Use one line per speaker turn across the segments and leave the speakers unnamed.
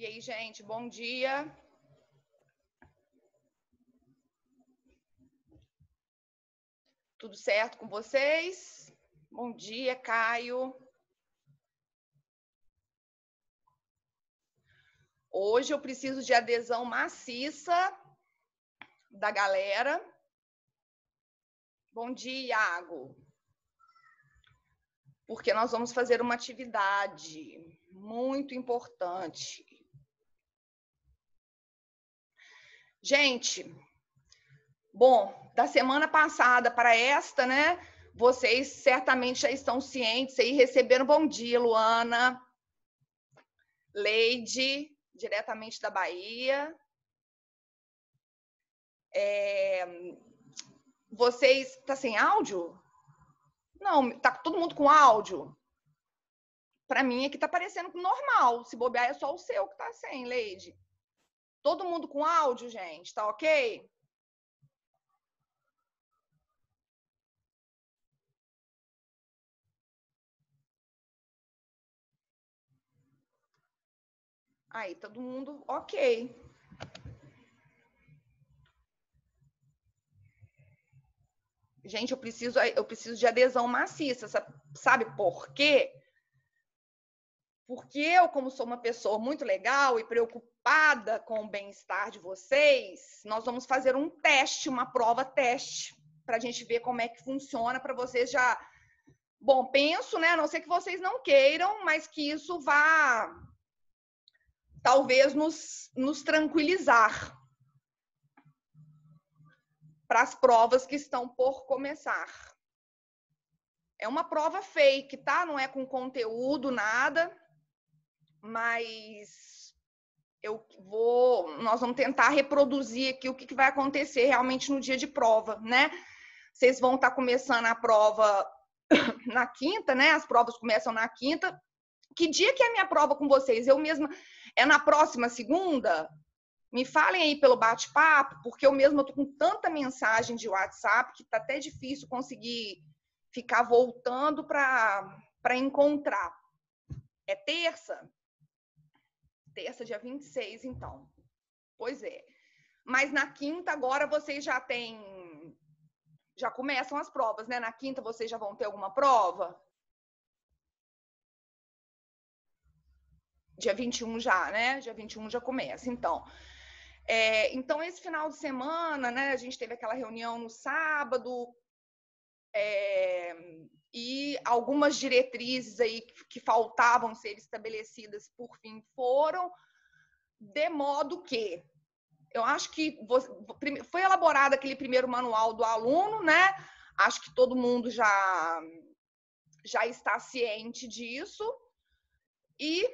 E aí, gente, bom dia. Tudo certo com vocês? Bom dia, Caio. Hoje eu preciso de adesão maciça da galera. Bom dia, Iago. Porque nós vamos fazer uma atividade muito importante. Gente, bom, da semana passada para esta, né? Vocês certamente já estão cientes aí, receberam bom dia, Luana, Leide, diretamente da Bahia. Vocês, tá sem áudio? Não, tá todo mundo com áudio? Para mim aqui tá parecendo normal. Se bobear é só o seu que tá sem, Leide. Todo mundo com áudio, gente, tá ok? Aí, todo mundo ok. Gente, eu preciso de adesão maciça, sabe por quê? Porque eu, como sou uma pessoa muito legal e preocupada com o bem-estar de vocês, nós vamos fazer um teste, uma prova teste, para a gente ver como é que funciona, para vocês já... Bom, penso, né, a não ser que vocês não queiram, mas que isso vá, talvez, nos tranquilizar para as provas que estão por começar. É uma prova fake, tá? Não é com conteúdo, nada, mas nós vamos tentar reproduzir aqui o que vai acontecer realmente no dia de prova, né? Vocês vão estar começando a prova na quinta, né? As provas começam na quinta. Que dia que é a minha prova com vocês? Eu mesma... É na próxima segunda? Me falem aí pelo bate-papo, porque eu mesma estou com tanta mensagem de WhatsApp que está até difícil conseguir ficar voltando para encontrar. É terça? Terça, dia 26, então. Pois é. Mas na quinta, agora, vocês já têm... Já começam as provas, né? Na quinta, vocês já vão ter alguma prova? Dia 21 já, né? Dia 21 já começa. Então, esse final de semana, né? A gente teve aquela reunião no sábado, e algumas diretrizes aí que faltavam ser estabelecidas, por fim, foram, de modo que eu acho que foi elaborado aquele primeiro manual do aluno, né? Acho que todo mundo já está ciente disso. E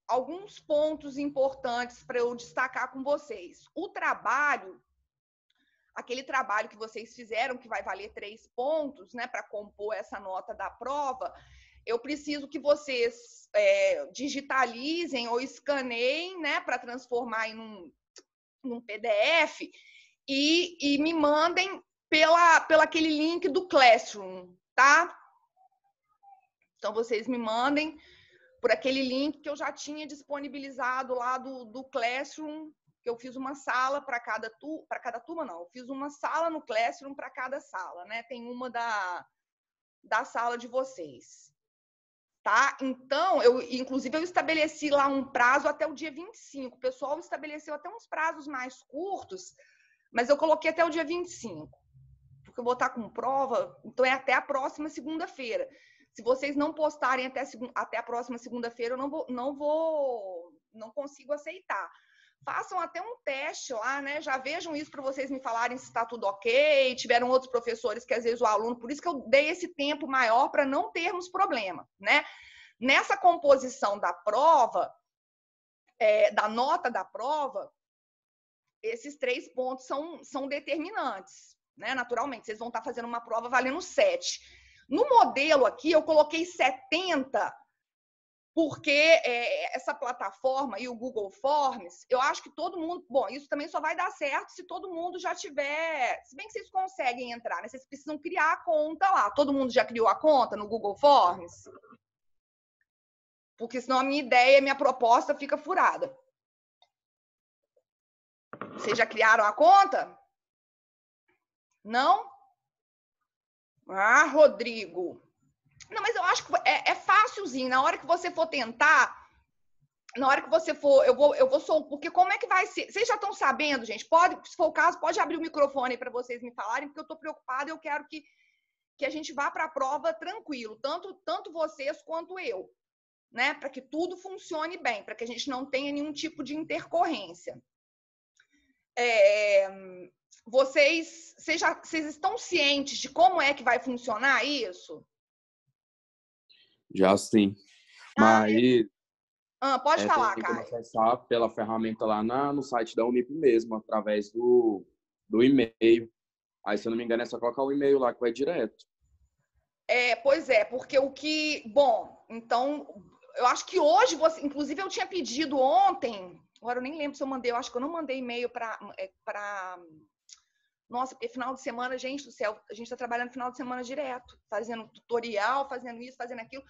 alguns pontos importantes para eu destacar com vocês. O trabalho, aquele trabalho que vocês fizeram, que vai valer 3 pontos, né, para compor essa nota da prova, eu preciso que vocês digitalizem ou escaneiem, né, para transformar em num PDF e me mandem pela aquele link do Classroom, tá? Então, vocês me mandem por aquele link que eu já tinha disponibilizado lá do Classroom, que eu fiz uma sala para cada turma, não. Eu fiz uma sala no Classroom para cada sala, né? Tem uma da sala de vocês. Tá? Então, inclusive, eu estabeleci lá um prazo até o dia 25. O pessoal estabeleceu até uns prazos mais curtos, mas eu coloquei até o dia 25, porque eu vou estar com prova, então é até a próxima segunda-feira. Se vocês não postarem até a próxima segunda-feira, eu não consigo aceitar. Façam até um teste lá, né? Já vejam isso para vocês me falarem se está tudo ok. Tiveram outros professores que às vezes o aluno, por isso que eu dei esse tempo maior para não termos problema, né? Nessa composição da prova, da nota da prova, esses 3 pontos são determinantes, né? Naturalmente, vocês vão estar fazendo uma prova valendo 7. No modelo aqui, eu coloquei 70, porque essa plataforma e o Google Forms, eu acho que todo mundo... Bom, isso também só vai dar certo se todo mundo já tiver... Se bem que vocês conseguem entrar, né? Vocês precisam criar a conta lá. Todo mundo já criou a conta no Google Forms? Porque senão a minha ideia, a minha proposta fica furada. Vocês já criaram a conta? Não? Ah, Rodrigo. Não, mas eu acho que é fácilzinho. Na hora que você for tentar, na hora que você for, eu vou só, porque como é que vai ser? Vocês já estão sabendo, gente? Pode, se for o caso, pode abrir o microfone para vocês me falarem, porque eu estou preocupada, eu quero que a gente vá para a prova tranquilo, tanto vocês quanto eu, né? Para que tudo funcione bem, para que a gente não tenha nenhum tipo de intercorrência. Vocês estão cientes de como é que vai funcionar isso?
Já sim. Mas
pode falar,
tem
Caio.
como acessar pela ferramenta lá no site da Unip mesmo, através do e-mail. Aí, se eu não me engano, é só colocar o e-mail lá que vai direto.
Pois é, porque Bom, então, eu acho que hoje inclusive eu tinha pedido ontem, agora eu nem lembro se eu mandei, eu acho que eu não mandei e-mail para. Nossa, porque final de semana, gente do céu, a gente está trabalhando final de semana direto, fazendo tutorial, fazendo isso, fazendo aquilo.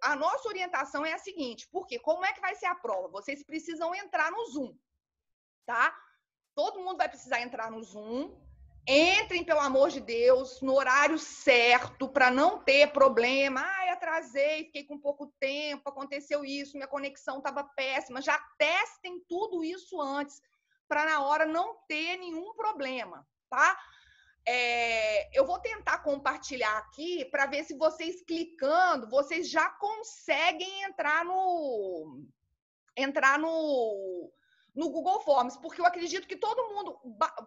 A nossa orientação é a seguinte, porque como é que vai ser a prova? Vocês precisam entrar no Zoom, tá? Todo mundo vai precisar entrar no Zoom. Entrem, pelo amor de Deus, no horário certo, para não ter problema. Ai, atrasei, fiquei com pouco tempo, aconteceu isso, minha conexão estava péssima. Já testem tudo isso antes, para na hora não ter nenhum problema, tá? Eu vou tentar compartilhar aqui para ver se vocês clicando, vocês já conseguem entrar no Google Forms, porque eu acredito que todo mundo,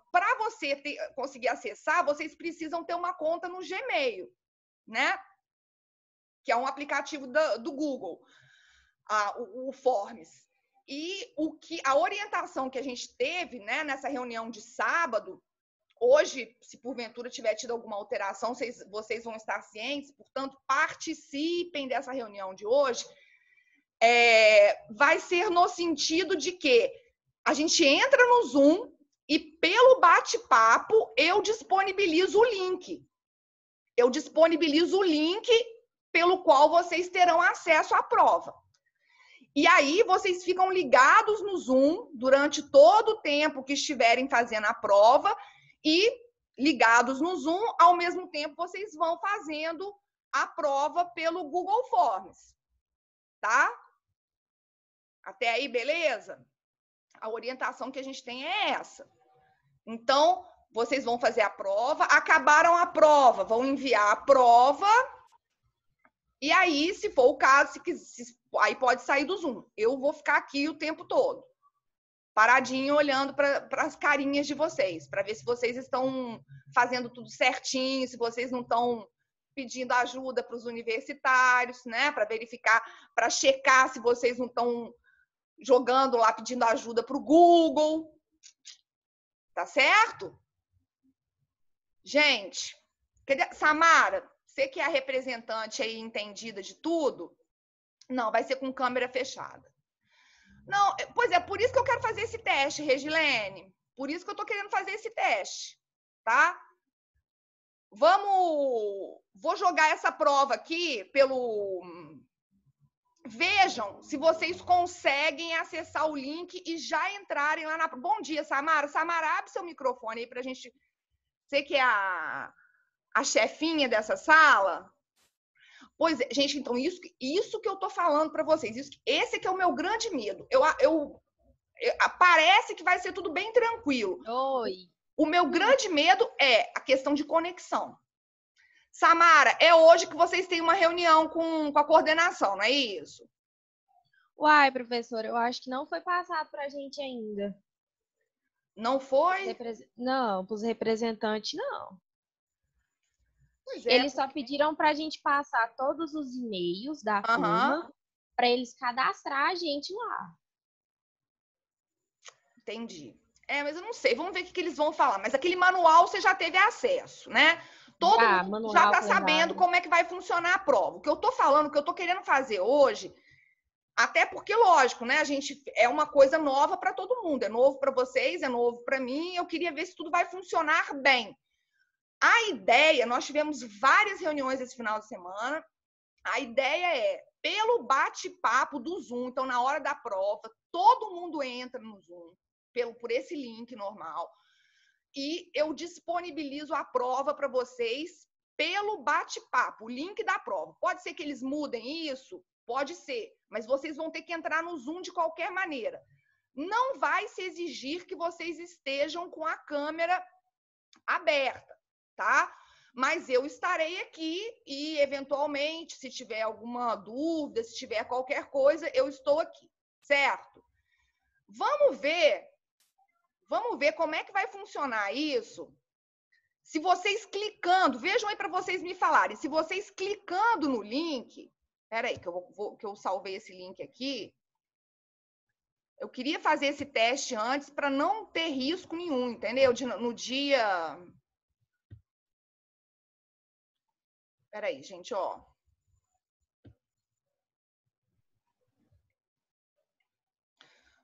para você conseguir acessar, vocês precisam ter uma conta no Gmail, né? Que é um aplicativo do Google, o Forms. E a orientação que a gente teve, né, nessa reunião de sábado, hoje, se porventura tiver tido alguma alteração, vocês vão estar cientes, portanto, participem dessa reunião de hoje. Vai ser no sentido de que a gente entra no Zoom e, pelo bate-papo, eu disponibilizo o link. Eu disponibilizo o link pelo qual vocês terão acesso à prova. E aí, vocês ficam ligados no Zoom durante todo o tempo que estiverem fazendo a prova e ligados no Zoom, ao mesmo tempo, vocês vão fazendo a prova pelo Google Forms. Tá? Até aí, beleza? A orientação que a gente tem é essa. Então, vocês vão fazer a prova, acabaram a prova, vão enviar a prova, e aí, se for o caso, aí pode sair do Zoom. Eu vou ficar aqui o tempo todo, paradinho, olhando para as carinhas de vocês, para ver se vocês estão fazendo tudo certinho, se vocês não estão pedindo ajuda para os universitários, né? Para verificar, para checar se vocês não estão jogando lá, pedindo ajuda para o Google. Tá certo? Gente, Samara, você que é a representante aí entendida de tudo, não, vai ser com câmera fechada. Não, pois é, por isso que eu quero fazer esse teste, Regilene. Por isso que eu tô querendo fazer esse teste, tá? Vou jogar essa prova aqui Vejam se vocês conseguem acessar o link e já entrarem lá na... Bom dia, Samara. Samara, abre seu microfone aí pra gente... Você que é a chefinha dessa sala. Pois é, gente, então isso que eu tô falando para vocês. Esse que é o meu grande medo. Parece que vai ser tudo bem tranquilo.
Oi.
O meu grande medo é a questão de conexão. Samara, é hoje que vocês têm uma reunião com a coordenação, não é isso?
Uai, professora, eu acho que não foi passado para a gente ainda.
Não foi?
Não, para os representantes, não.
Pois é,
eles só pediram para a gente passar todos os e-mails da turma para eles cadastrar a gente lá.
Entendi. Mas eu não sei, vamos ver o que eles vão falar. Mas aquele manual você já teve acesso, né? Todo mundo já está sabendo como é que vai funcionar a prova. O que eu estou falando, o que eu estou querendo fazer hoje, até porque, lógico, né? A gente é uma coisa nova para todo mundo. É novo para vocês, é novo para mim. Eu queria ver se tudo vai funcionar bem. A ideia, nós tivemos várias reuniões esse final de semana. A ideia é, pelo bate-papo do Zoom, então na hora da prova, todo mundo entra no Zoom, por esse link normal, e eu disponibilizo a prova para vocês pelo bate-papo, o link da prova. Pode ser que eles mudem isso? Pode ser, mas vocês vão ter que entrar no Zoom de qualquer maneira. Não vai se exigir que vocês estejam com a câmera aberta, tá? Mas eu estarei aqui e, eventualmente, se tiver alguma dúvida, se tiver qualquer coisa, eu estou aqui, certo? Vamos ver como é que vai funcionar isso. Se vocês clicando, vejam aí para vocês me falarem, se vocês clicando no link, peraí, que eu salvei esse link aqui. Eu queria fazer esse teste antes para não ter risco nenhum, entendeu? No dia... Peraí, gente, ó.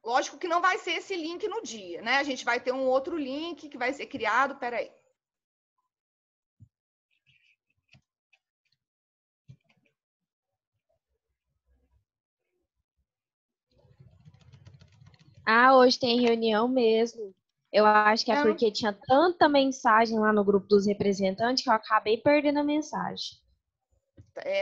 Lógico que não vai ser esse link no dia, né? A gente vai ter um outro link que vai ser criado. Peraí.
Ah, hoje tem reunião mesmo. Eu acho que é porque tinha tanta mensagem lá no grupo dos representantes que eu acabei perdendo a mensagem.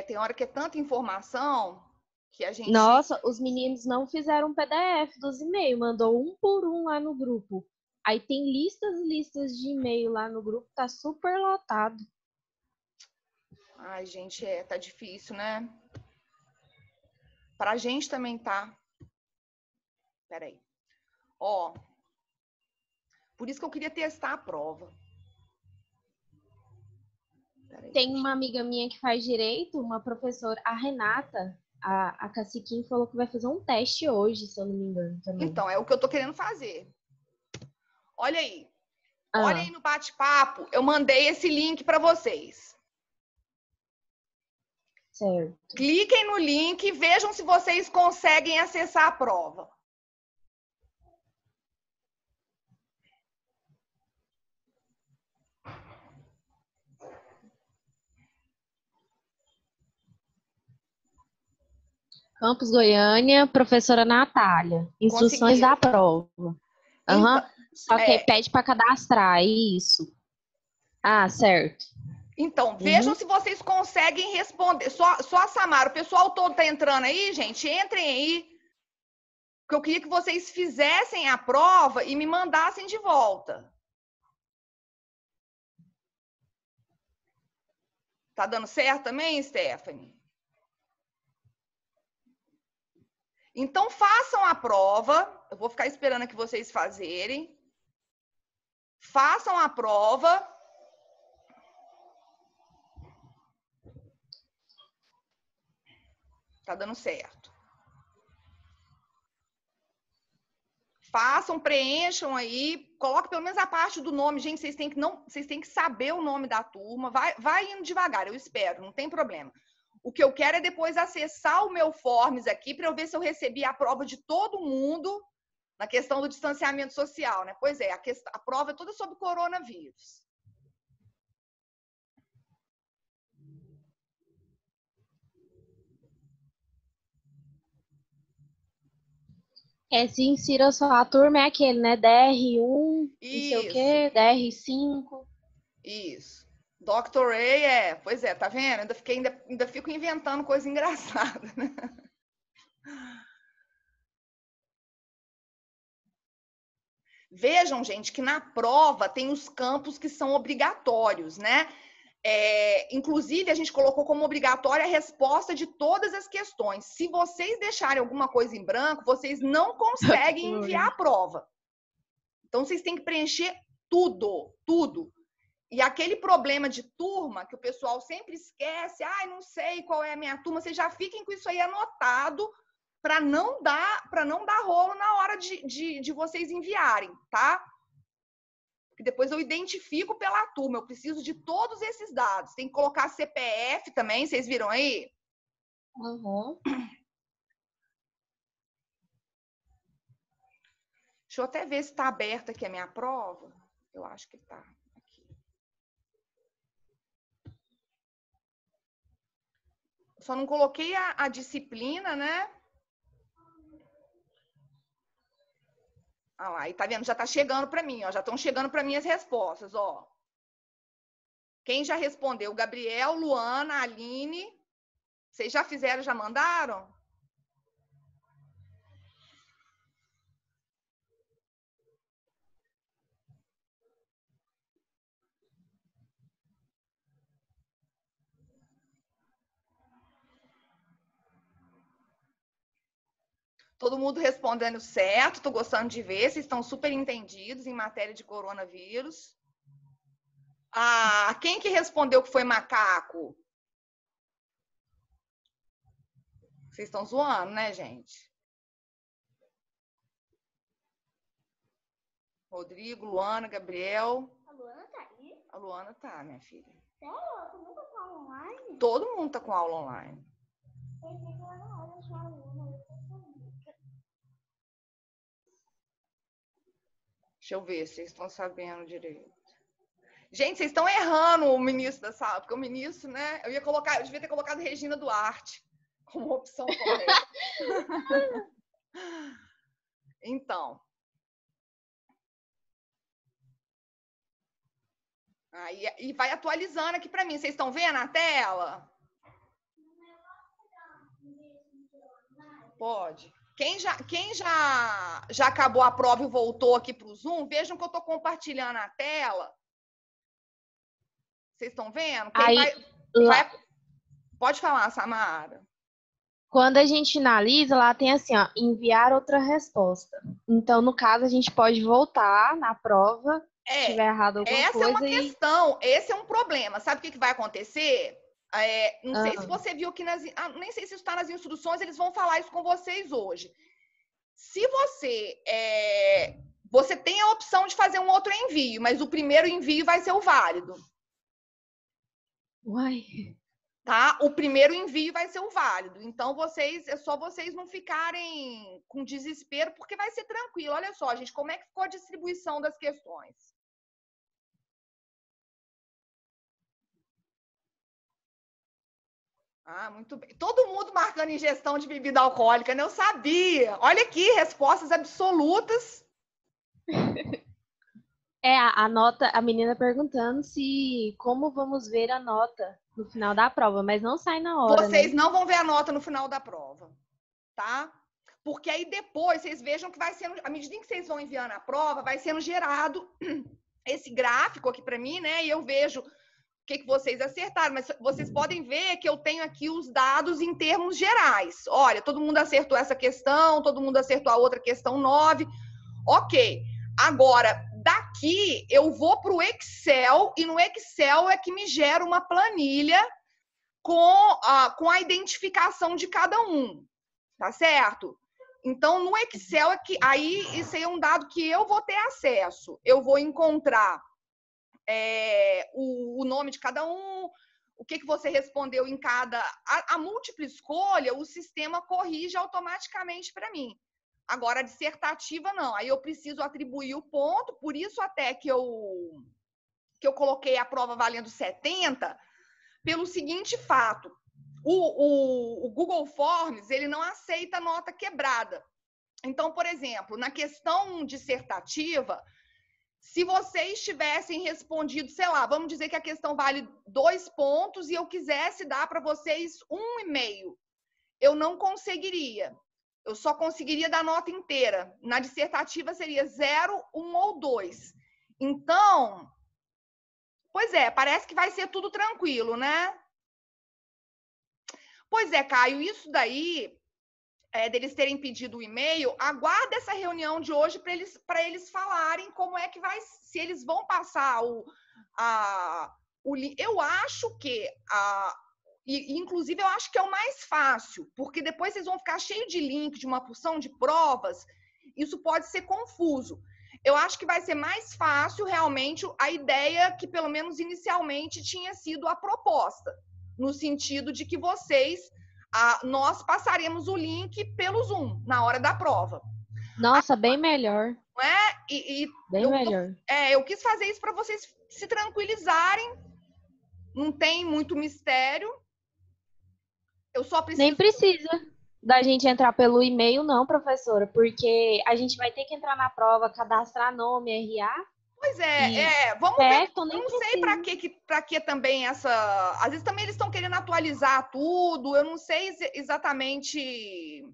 Tem hora que é tanta informação que a gente...
Nossa, os meninos não fizeram um PDF dos e-mails, mandou um por um lá no grupo. Aí tem listas e listas de e-mail lá no grupo, tá super lotado.
Ai, gente, tá difícil, né? Pra gente também tá. Peraí. Ó, por isso que eu queria testar a prova.
Tem uma amiga minha que faz direito, uma professora, a Renata, a Caciquinha, falou que vai fazer um teste hoje, se eu não me engano também.
Então, é o que eu tô querendo fazer. Olha aí. Olha aí no bate-papo, eu mandei esse link para vocês.
Certo.
Cliquem no link e vejam se vocês conseguem acessar a prova.
Campus Goiânia, professora Natália. Instruções da prova. Então, só que pede para cadastrar, isso. Ah, certo.
Então, vejam se vocês conseguem responder. Só a Samara, o pessoal todo tá entrando aí, gente? Entrem aí. Porque eu queria que vocês fizessem a prova e me mandassem de volta. Tá dando certo também, Stephanie? Então, façam a prova. Eu vou ficar esperando aqui vocês fazerem. Façam a prova. Tá dando certo. Façam, preencham aí. Coloque pelo menos a parte do nome. Gente, vocês têm que saber o nome da turma. Vai indo devagar, eu espero, não tem problema. O que eu quero é depois acessar o meu Forms aqui para eu ver se eu recebi a prova de todo mundo na questão do distanciamento social, né? Pois é, a prova é toda sobre coronavírus.
Se insira só a turma é aquele, né? DR1,
Isso.
Não sei o quê, DR5.
Isso. Dr. A pois é, tá vendo? Ainda fico inventando coisa engraçada, né? Vejam, gente, que na prova tem os campos que são obrigatórios, né? Inclusive, a gente colocou como obrigatória a resposta de todas as questões. Se vocês deixarem alguma coisa em branco, vocês não conseguem enviar a prova. Então, vocês têm que preencher tudo, tudo. E aquele problema de turma, que o pessoal sempre esquece, não sei qual é a minha turma, vocês já fiquem com isso aí anotado para não dar rolo na hora de vocês enviarem, tá? Porque depois eu identifico pela turma, eu preciso de todos esses dados. Tem que colocar CPF também, vocês viram aí?
Uhum.
Deixa eu até ver se está aberta aqui a minha prova. Eu acho que está. Só não coloquei a disciplina, né? Ah lá, e tá vendo? Já tá chegando para mim, ó. Já estão chegando para mim as respostas, ó. Quem já respondeu? Gabriel, Luana, Aline. Vocês já fizeram, já mandaram? Todo mundo respondendo certo, estou gostando de ver, vocês estão super entendidos em matéria de coronavírus. Ah, quem que respondeu que foi macaco? Vocês estão zoando, né, gente? Rodrigo, Luana, Gabriel.
A Luana tá aí?
A Luana tá, minha filha.
Sério? Todo mundo tá com aula online?
Todo mundo tá com aula online. Deixa eu ver se vocês estão sabendo direito. Gente, vocês estão errando o ministro da sala, porque o ministro, né? Eu devia ter colocado Regina Duarte como opção correta. Então. E vai atualizando aqui para mim. Vocês estão vendo a tela? Pode. Quem já acabou a prova e voltou aqui para o Zoom, vejam que eu estou compartilhando a tela. Vocês estão vendo? Pode falar, Samara.
Quando a gente finaliza, lá tem assim, ó, enviar outra resposta. Então, no caso, a gente pode voltar na prova, se tiver errado alguma coisa.
Essa é uma questão, esse é um problema. Sabe o que vai acontecer? Não sei se você viu aqui nem sei se isso está nas instruções, eles vão falar isso com vocês hoje. Se você tem a opção de fazer um outro envio, mas o primeiro envio vai ser o válido.
Uai.
Tá? O primeiro envio vai ser o válido. Então, é só vocês não ficarem com desespero, porque vai ser tranquilo. Olha só, gente, como é que ficou a distribuição das questões? Ah, muito bem. Todo mundo marcando ingestão de bebida alcoólica, né? Eu sabia. Olha aqui, respostas absolutas.
A nota, a menina perguntando como vamos ver a nota no final da prova, mas não sai na hora.
Vocês não vão ver a nota no final da prova, tá? Porque aí depois vocês vejam que vai sendo, à medida em que vocês vão enviando a prova, vai sendo gerado esse gráfico aqui para mim, né? E eu vejo o que vocês acertaram, mas vocês podem ver que eu tenho aqui os dados em termos gerais. Olha, todo mundo acertou essa questão, todo mundo acertou a outra questão 9. Ok. Agora, daqui eu vou para o Excel e no Excel é que me gera uma planilha com a identificação de cada um, tá certo? Então, no Excel é que aí isso aí é um dado que eu vou ter acesso. Eu vou encontrar o nome de cada um, o que você respondeu em cada... A múltipla escolha, o sistema corrige automaticamente para mim. Agora, a dissertativa, não. Aí eu preciso atribuir o ponto, por isso até que eu coloquei a prova valendo 70, pelo seguinte fato. O Google Forms, ele não aceita nota quebrada. Então, por exemplo, na questão dissertativa, se vocês tivessem respondido, sei lá, vamos dizer que a questão vale 2 pontos e eu quisesse dar para vocês 1,5, eu não conseguiria. Eu só conseguiria dar nota inteira. Na dissertativa seria 0, 1 ou 2. Então, pois é, parece que vai ser tudo tranquilo, né? Pois é, Caio, isso daí, deles terem pedido o e-mail, aguarda essa reunião de hoje para eles falarem como é que vai, se eles vão passar o link. Eu acho que inclusive, eu acho que é o mais fácil, porque depois vocês vão ficar cheio de link, de uma porção de provas, isso pode ser confuso. Eu acho que vai ser mais fácil, realmente, a ideia que, pelo menos inicialmente, tinha sido a proposta, no sentido de que nós passaremos o link pelo Zoom, na hora da prova.
Nossa, bem melhor.
Não é?
Bem melhor.
Eu quis fazer isso para vocês se tranquilizarem, não tem muito mistério. Eu só
Nem
preciso...
precisa da gente entrar pelo e-mail, não, professora, porque a gente vai ter que entrar na prova, cadastrar nome, RA
Pois
e
vamos ver.
certo,
Eu
nem
não sei para
precisa.
que também essa. Às vezes também eles estão querendo atualizar tudo. Eu não sei exatamente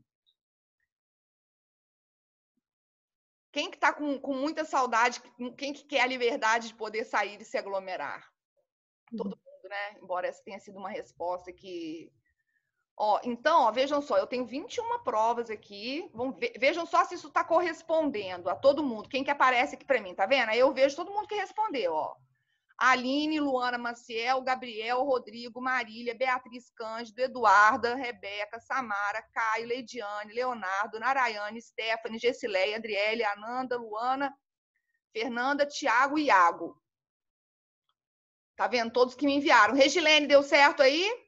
quem que está com muita saudade, quem que quer a liberdade de poder sair e se aglomerar. Todo mundo, né? Embora essa tenha sido uma resposta que. Ó, então, ó, vejam só, eu tenho 21 provas aqui. Vejam só se isso está correspondendo a todo mundo. Quem que aparece aqui para mim, tá vendo? Aí eu vejo todo mundo que respondeu, ó. Aline, Luana Maciel, Gabriel, Rodrigo, Marília, Beatriz Cândido, Eduarda, Rebeca, Samara, Caio, Leidiane, Leonardo, Narayane, Stephanie, Gessileia, Adriele, Ananda, Luana, Fernanda, Tiago e Iago. Tá vendo? Todos que me enviaram. Regilene, deu certo aí?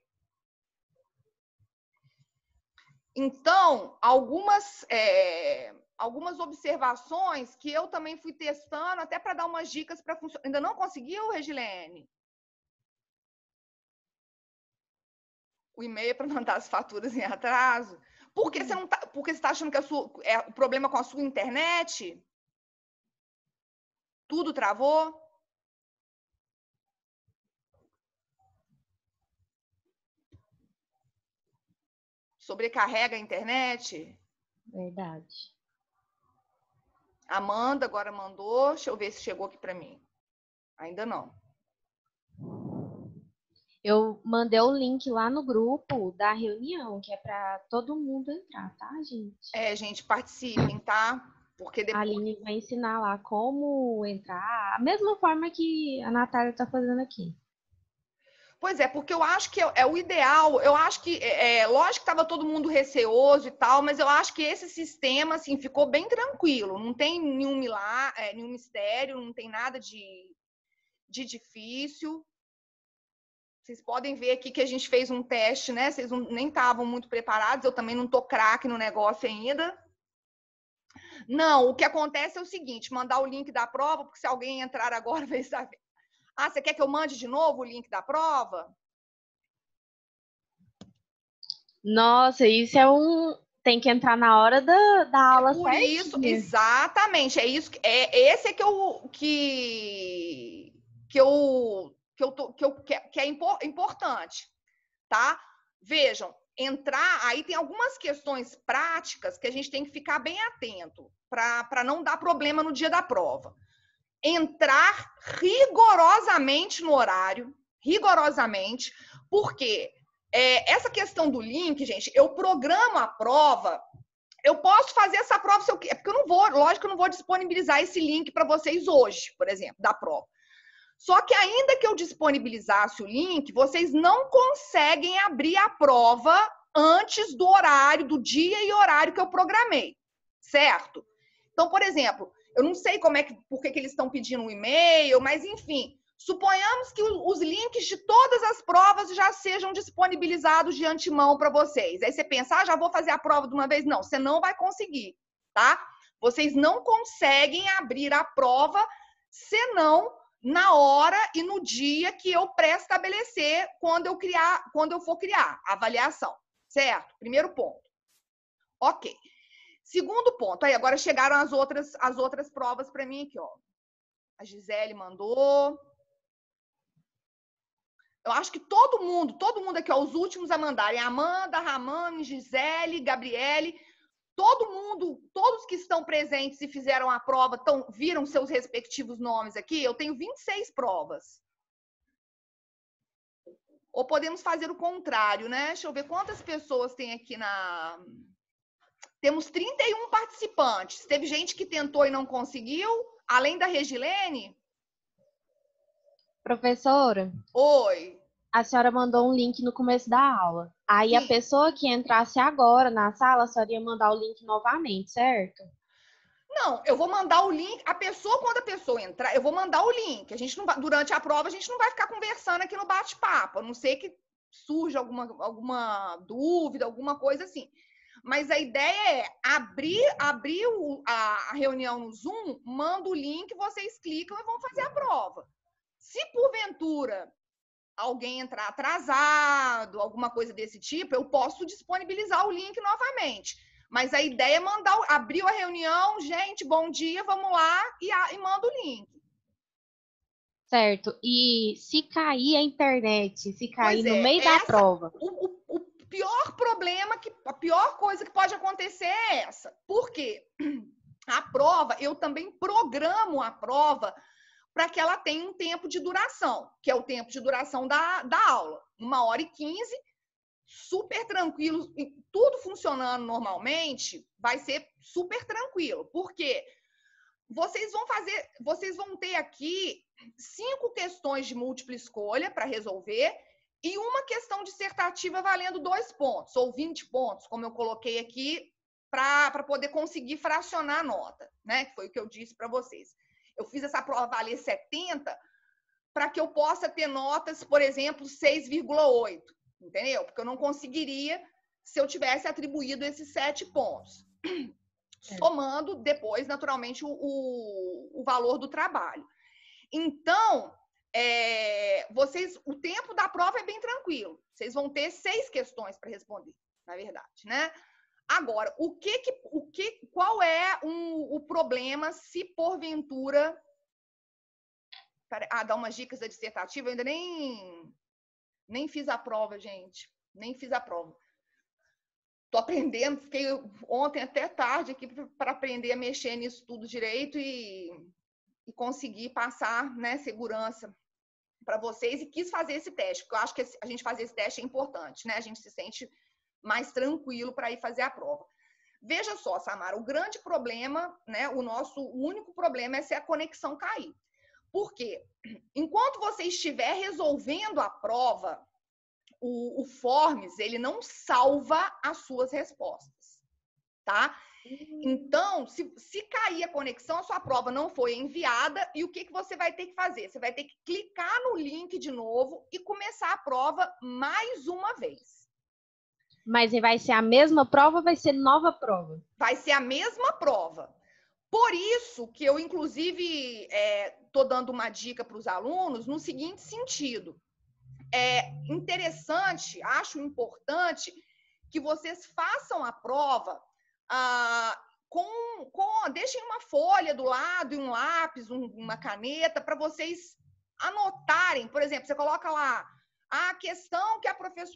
Então, algumas observações que eu também fui testando, até para dar umas dicas para funcionar. Ainda não conseguiu, Regilene? O e-mail é para mandar as faturas em atraso? Porque você está achando que o problema com a sua internet? Tudo travou? Sobrecarrega a internet?
Verdade.
Amanda agora mandou. Deixa eu ver se chegou aqui para mim. Ainda não.
Eu mandei o link lá no grupo da reunião, que é para todo mundo entrar, tá, gente?
Gente, participem, tá? Porque
A
depois...
Aline vai ensinar lá como entrar, a mesma forma que a Natália está fazendo aqui.
Pois é, porque eu acho que é o ideal. Eu acho que, lógico que estava todo mundo receoso e tal, mas eu acho que esse sistema, assim, ficou bem tranquilo. Não tem nenhum milagre, nenhum mistério, não tem nada de difícil. Vocês podem ver aqui que a gente fez um teste, né? Vocês nem estavam muito preparados, eu também não estou craque no negócio ainda. Não, o que acontece é o seguinte, mandar o link da prova, porque se alguém entrar agora vai saber. Ah, você quer que eu mande de novo o link da prova?
Nossa, isso é tem que entrar na hora da aula
Por isso,
certinha.
exatamente, esse é que é importante, tá? Vejam, entrar, aí tem algumas questões práticas que a gente tem que ficar bem atento para não dar problema no dia da prova. Entrar rigorosamente no horário, rigorosamente, porque essa questão do link, gente, eu programo a prova. Eu posso fazer essa prova se eu quiser, porque eu não vou, lógico que eu não vou disponibilizar esse link para vocês hoje, por exemplo, da prova. Só que ainda que eu disponibilizasse o link, vocês não conseguem abrir a prova antes do horário, do dia e horário que eu programei, certo? Então, por exemplo, eu não sei por que eles estão pedindo um e-mail, mas enfim, suponhamos que os links de todas as provas já sejam disponibilizados de antemão para vocês. Aí você pensa, já vou fazer a prova de uma vez? Não, você não vai conseguir, tá? Vocês não conseguem abrir a prova, senão na hora e no dia que eu pré-estabelecer quando eu for criar a avaliação, certo? Primeiro ponto. Ok. Segundo ponto, aí agora chegaram as outras provas para mim aqui, ó. A Gisele mandou. Eu acho que todo mundo aqui, ó, os últimos a mandarem, Amanda, Ramane, Gisele, Gabriele, todo mundo, todos que estão presentes e fizeram a prova, viram seus respectivos nomes aqui. Eu tenho 26 provas. Ou podemos fazer o contrário, né? Deixa eu ver quantas pessoas tem aqui na... Temos 31 participantes. Teve gente que tentou e não conseguiu, além da Regilene?
Professora?
Oi.
A senhora mandou um link no começo da aula. Aí
Sim.
A pessoa que entrasse agora na sala, a senhora ia mandar o link novamente, certo?
Não, eu vou mandar o link. Quando a pessoa entrar, eu vou mandar o link. A gente não vai, durante a prova, a gente não vai ficar conversando aqui no bate-papo, a não ser que surja alguma dúvida, alguma coisa assim. Mas a ideia é abrir a reunião no Zoom, manda o link, vocês clicam e vão fazer a prova. Se porventura alguém entrar atrasado, alguma coisa desse tipo, eu posso disponibilizar o link novamente. Mas a ideia é abriu a reunião, gente, bom dia, vamos lá, e manda o link.
Certo. E se cair a internet, se cair no meio da prova?
O pior problema, a pior coisa que pode acontecer é essa. Por quê? A prova, eu também programo a prova para que ela tenha um tempo de duração, que é o tempo de duração da aula. 1h15, super tranquilo, tudo funcionando normalmente, vai ser super tranquilo. Por quê? Vocês vão ter aqui 5 questões de múltipla escolha para resolver e uma questão dissertativa valendo 2 pontos, ou 20 pontos, como eu coloquei aqui, para poder conseguir fracionar a nota, né? Que foi o que eu disse para vocês. Eu fiz essa prova valer 70 para que eu possa ter notas, por exemplo, 6,8, entendeu? Porque eu não conseguiria se eu tivesse atribuído esses 7 pontos. Somando depois, naturalmente, o valor do trabalho. Então, o tempo da prova é bem tranquilo. Vocês vão ter 6 questões para responder, na verdade, né? Agora, qual é o problema se porventura... dar umas dicas da dissertativa, eu ainda nem fiz a prova, gente. Nem fiz a prova. Tô aprendendo, fiquei ontem até tarde aqui para aprender a mexer nisso tudo direito e conseguir passar, né, segurança para vocês, e quis fazer esse teste, porque eu acho que a gente fazer esse teste é importante, né? A gente se sente mais tranquilo para ir fazer a prova. Veja só, Samara, o grande problema, né, o único problema é se a conexão cair. Por quê? Enquanto você estiver resolvendo a prova, o Forms, ele não salva as suas respostas, tá? Então, se cair a conexão, a sua prova não foi enviada, e o que você vai ter que fazer? Você vai ter que clicar no link de novo e começar a prova mais uma vez.
Mas vai ser a mesma prova ou vai ser nova prova?
Vai ser a mesma prova. Por isso que eu, inclusive, estou dando uma dica para os alunos no seguinte sentido. É interessante, acho importante que vocês façam a prova deixem uma folha do lado e um lápis, uma caneta, para vocês anotarem. Por exemplo, você coloca lá a questão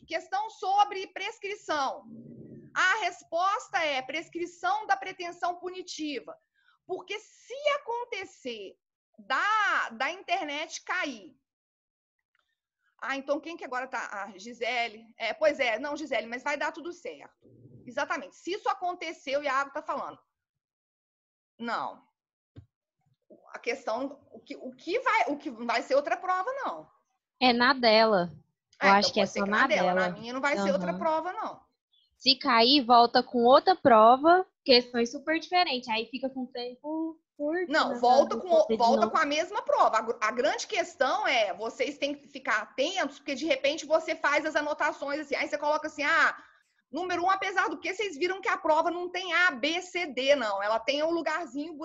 questão sobre prescrição. A resposta é prescrição da pretensão punitiva. Porque se acontecer da internet cair, então quem que agora tá? A Gisele. Pois é, não, Gisele, mas vai dar tudo certo. Exatamente. Se isso aconteceu, o Iago tá falando. Não. A questão, o que vai ser outra prova, não.
É na dela. Eu acho que é só na dela.
Na minha não vai ser outra prova, não.
Se cair, volta com outra prova, questões super diferentes. Aí fica com tempo curto.
Não, volta com a mesma prova. A grande questão é, vocês têm que ficar atentos, porque de repente você faz as anotações assim, aí você coloca assim, número 1, apesar do que vocês viram que a prova não tem A, B, C, D, não. Ela tem um lugarzinho,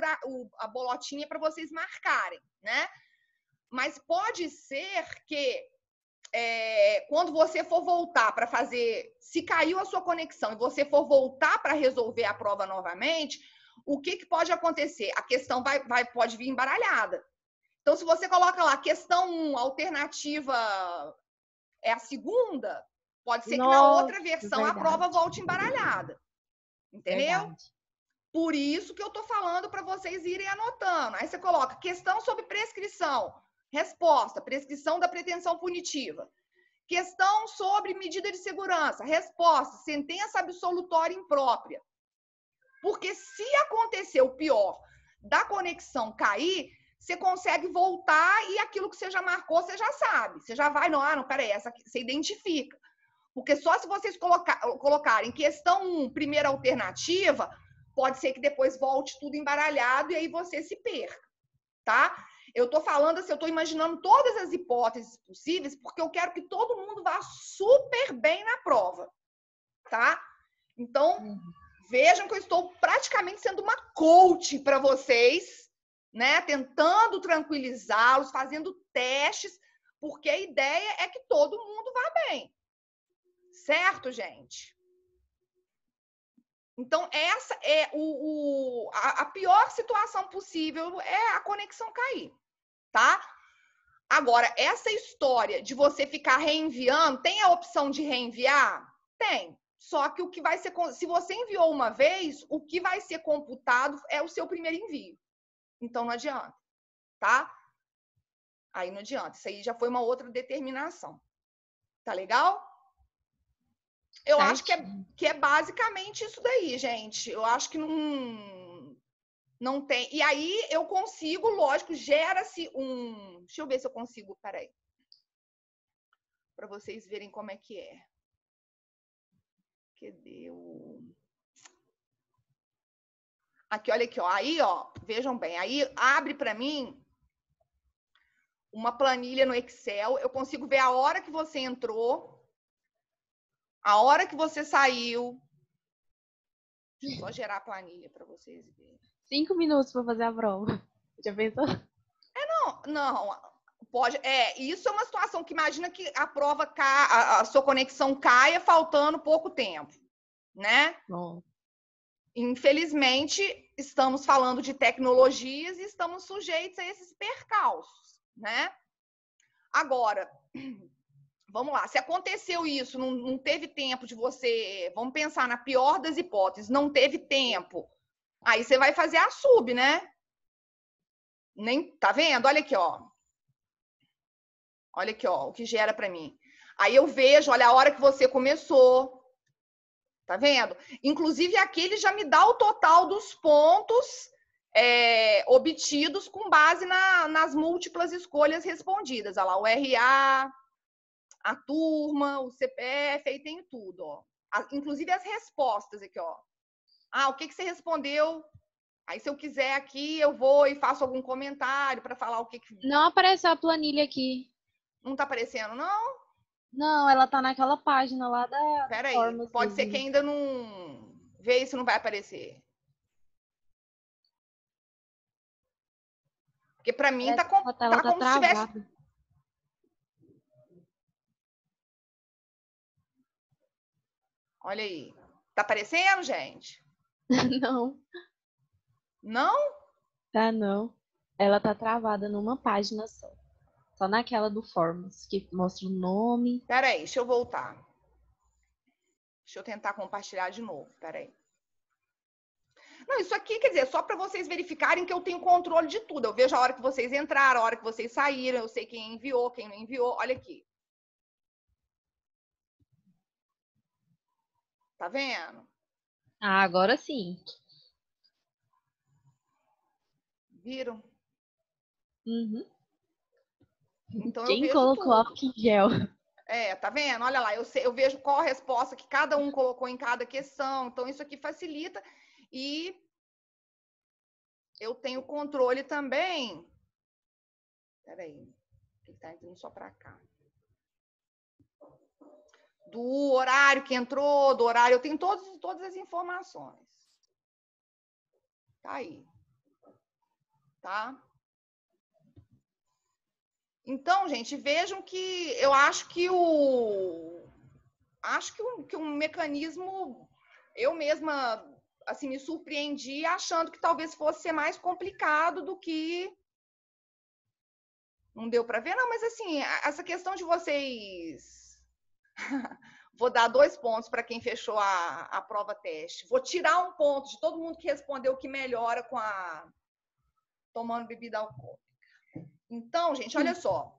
a bolotinha para vocês marcarem, né? Mas pode ser que quando você for voltar para fazer, se caiu a sua conexão e você for voltar para resolver a prova novamente, o que pode acontecer? A questão pode vir embaralhada. Então, se você coloca lá, questão 1, alternativa é a segunda, pode ser que na outra versão a prova volte embaralhada. Entendeu? Verdade. Por isso que eu estou falando para vocês irem anotando. Aí você coloca questão sobre prescrição. Resposta, prescrição da pretensão punitiva. Questão sobre medida de segurança. Resposta, sentença absolutória imprópria. Porque se acontecer o pior da conexão cair, você consegue voltar e aquilo que você já marcou, você já sabe. Você já vai, peraí, essa aqui, você identifica. Porque só se vocês colocarem questão 1, primeira alternativa, pode ser que depois volte tudo embaralhado e aí você se perca, tá? Eu tô falando assim, eu tô imaginando todas as hipóteses possíveis, porque eu quero que todo mundo vá super bem na prova, tá? Então, vejam que eu estou praticamente sendo uma coach para vocês, né? Tentando tranquilizá-los, fazendo testes, porque a ideia é que todo mundo vá bem. Certo, gente? Então, essa é a pior situação possível, é a conexão cair, tá? Agora, essa história de você ficar reenviando, tem a opção de reenviar? Tem. Só que o que vai ser, se você enviou uma vez, o que vai ser computado é o seu primeiro envio. Então, não adianta, tá? Aí não adianta. Isso aí já foi uma outra determinação. Tá legal? Eu acho que é basicamente isso daí, gente. Eu acho que não tem. E aí eu consigo, lógico, gera-se um. Deixa eu ver se eu consigo, peraí. Para vocês verem como é que é. Cadê o. Aqui, olha aqui, ó. Aí, ó, vejam bem. Aí abre para mim uma planilha no Excel. Eu consigo ver a hora que você entrou, a hora que você saiu. Deixa eu só gerar a planilha para vocês verem.
5 minutos para fazer a prova. Já pensou?
Não, pode. Isso é uma situação que imagina que a prova a sua conexão caia faltando pouco tempo, né?
Bom.
Infelizmente, estamos falando de tecnologias e estamos sujeitos a esses percalços, né? Agora, vamos lá, se aconteceu isso, não teve tempo de você, vamos pensar na pior das hipóteses, não teve tempo, aí você vai fazer a sub, né? Nem, tá vendo? Olha aqui, ó. Olha aqui, ó, o que gera para mim. Aí eu vejo, olha a hora que você começou. Tá vendo? Inclusive, aqui ele já me dá o total dos pontos obtidos com base nas múltiplas escolhas respondidas. Olha lá, o RA, a turma, o CPF, aí tem tudo, ó. Inclusive as respostas aqui, ó. Ah, o que você respondeu? Aí, se eu quiser aqui, eu vou e faço algum comentário para falar o que.
Não apareceu a planilha aqui.
Não tá aparecendo, não?
Não, ela tá naquela página lá da
Pera aí,
formas
pode ser que ainda não... Vê se não vai aparecer. Porque para mim tá como se tivesse... Olha aí. Tá aparecendo, gente?
Não.
Não?
Tá, não. Ela tá travada numa página só. Só naquela do Formas, que mostra o nome.
Pera aí, deixa eu voltar. Deixa eu tentar compartilhar de novo. Pera aí. Não, isso aqui, quer dizer, só para vocês verificarem que eu tenho controle de tudo. Eu vejo a hora que vocês entraram, a hora que vocês saíram, eu sei quem enviou, quem não enviou. Olha aqui. Tá vendo?
Ah, agora sim.
Viram?
Uhum.
Então
Quem
eu vejo
colocou álcool em gel?
Tá vendo? Olha lá, eu vejo qual a resposta que cada um colocou em cada questão. Então, isso aqui facilita. E eu tenho controle também. Peraí, ele tá entrando só para cá. Do horário que entrou, do horário, eu tenho todas as informações. Tá aí. Tá? Então, gente, vejam que eu acho que um mecanismo, eu mesma assim me surpreendi achando que talvez fosse ser mais complicado do que não deu para ver, não, mas assim, essa questão de vocês vou dar 2 pontos para quem fechou a prova teste. Vou tirar um ponto de todo mundo que respondeu que melhora com a tomando bebida alcoólica. Então, gente, olha só.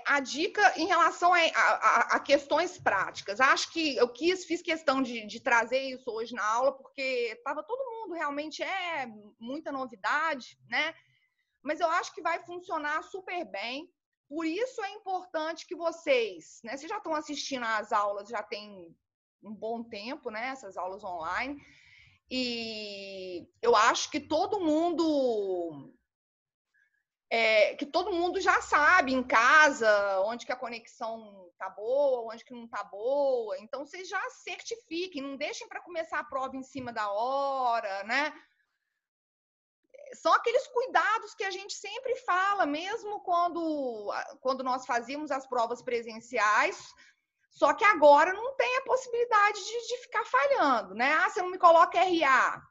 A dica em relação a questões práticas. Acho que eu fiz questão de trazer isso hoje na aula, porque estava todo mundo realmente muita novidade, né? Mas eu acho que vai funcionar super bem. Por isso é importante que vocês, né? Vocês já estão assistindo às aulas, já tem um bom tempo, né? Essas aulas online. E eu acho que todo mundo já sabe em casa onde que a conexão tá boa, onde que não tá boa. Então, vocês já certifiquem, não deixem para começar a prova em cima da hora, né? são aqueles cuidados que a gente sempre fala, mesmo quando nós fazíamos as provas presenciais, só que agora não tem a possibilidade de ficar falhando, né? Ah, você não me coloca RA.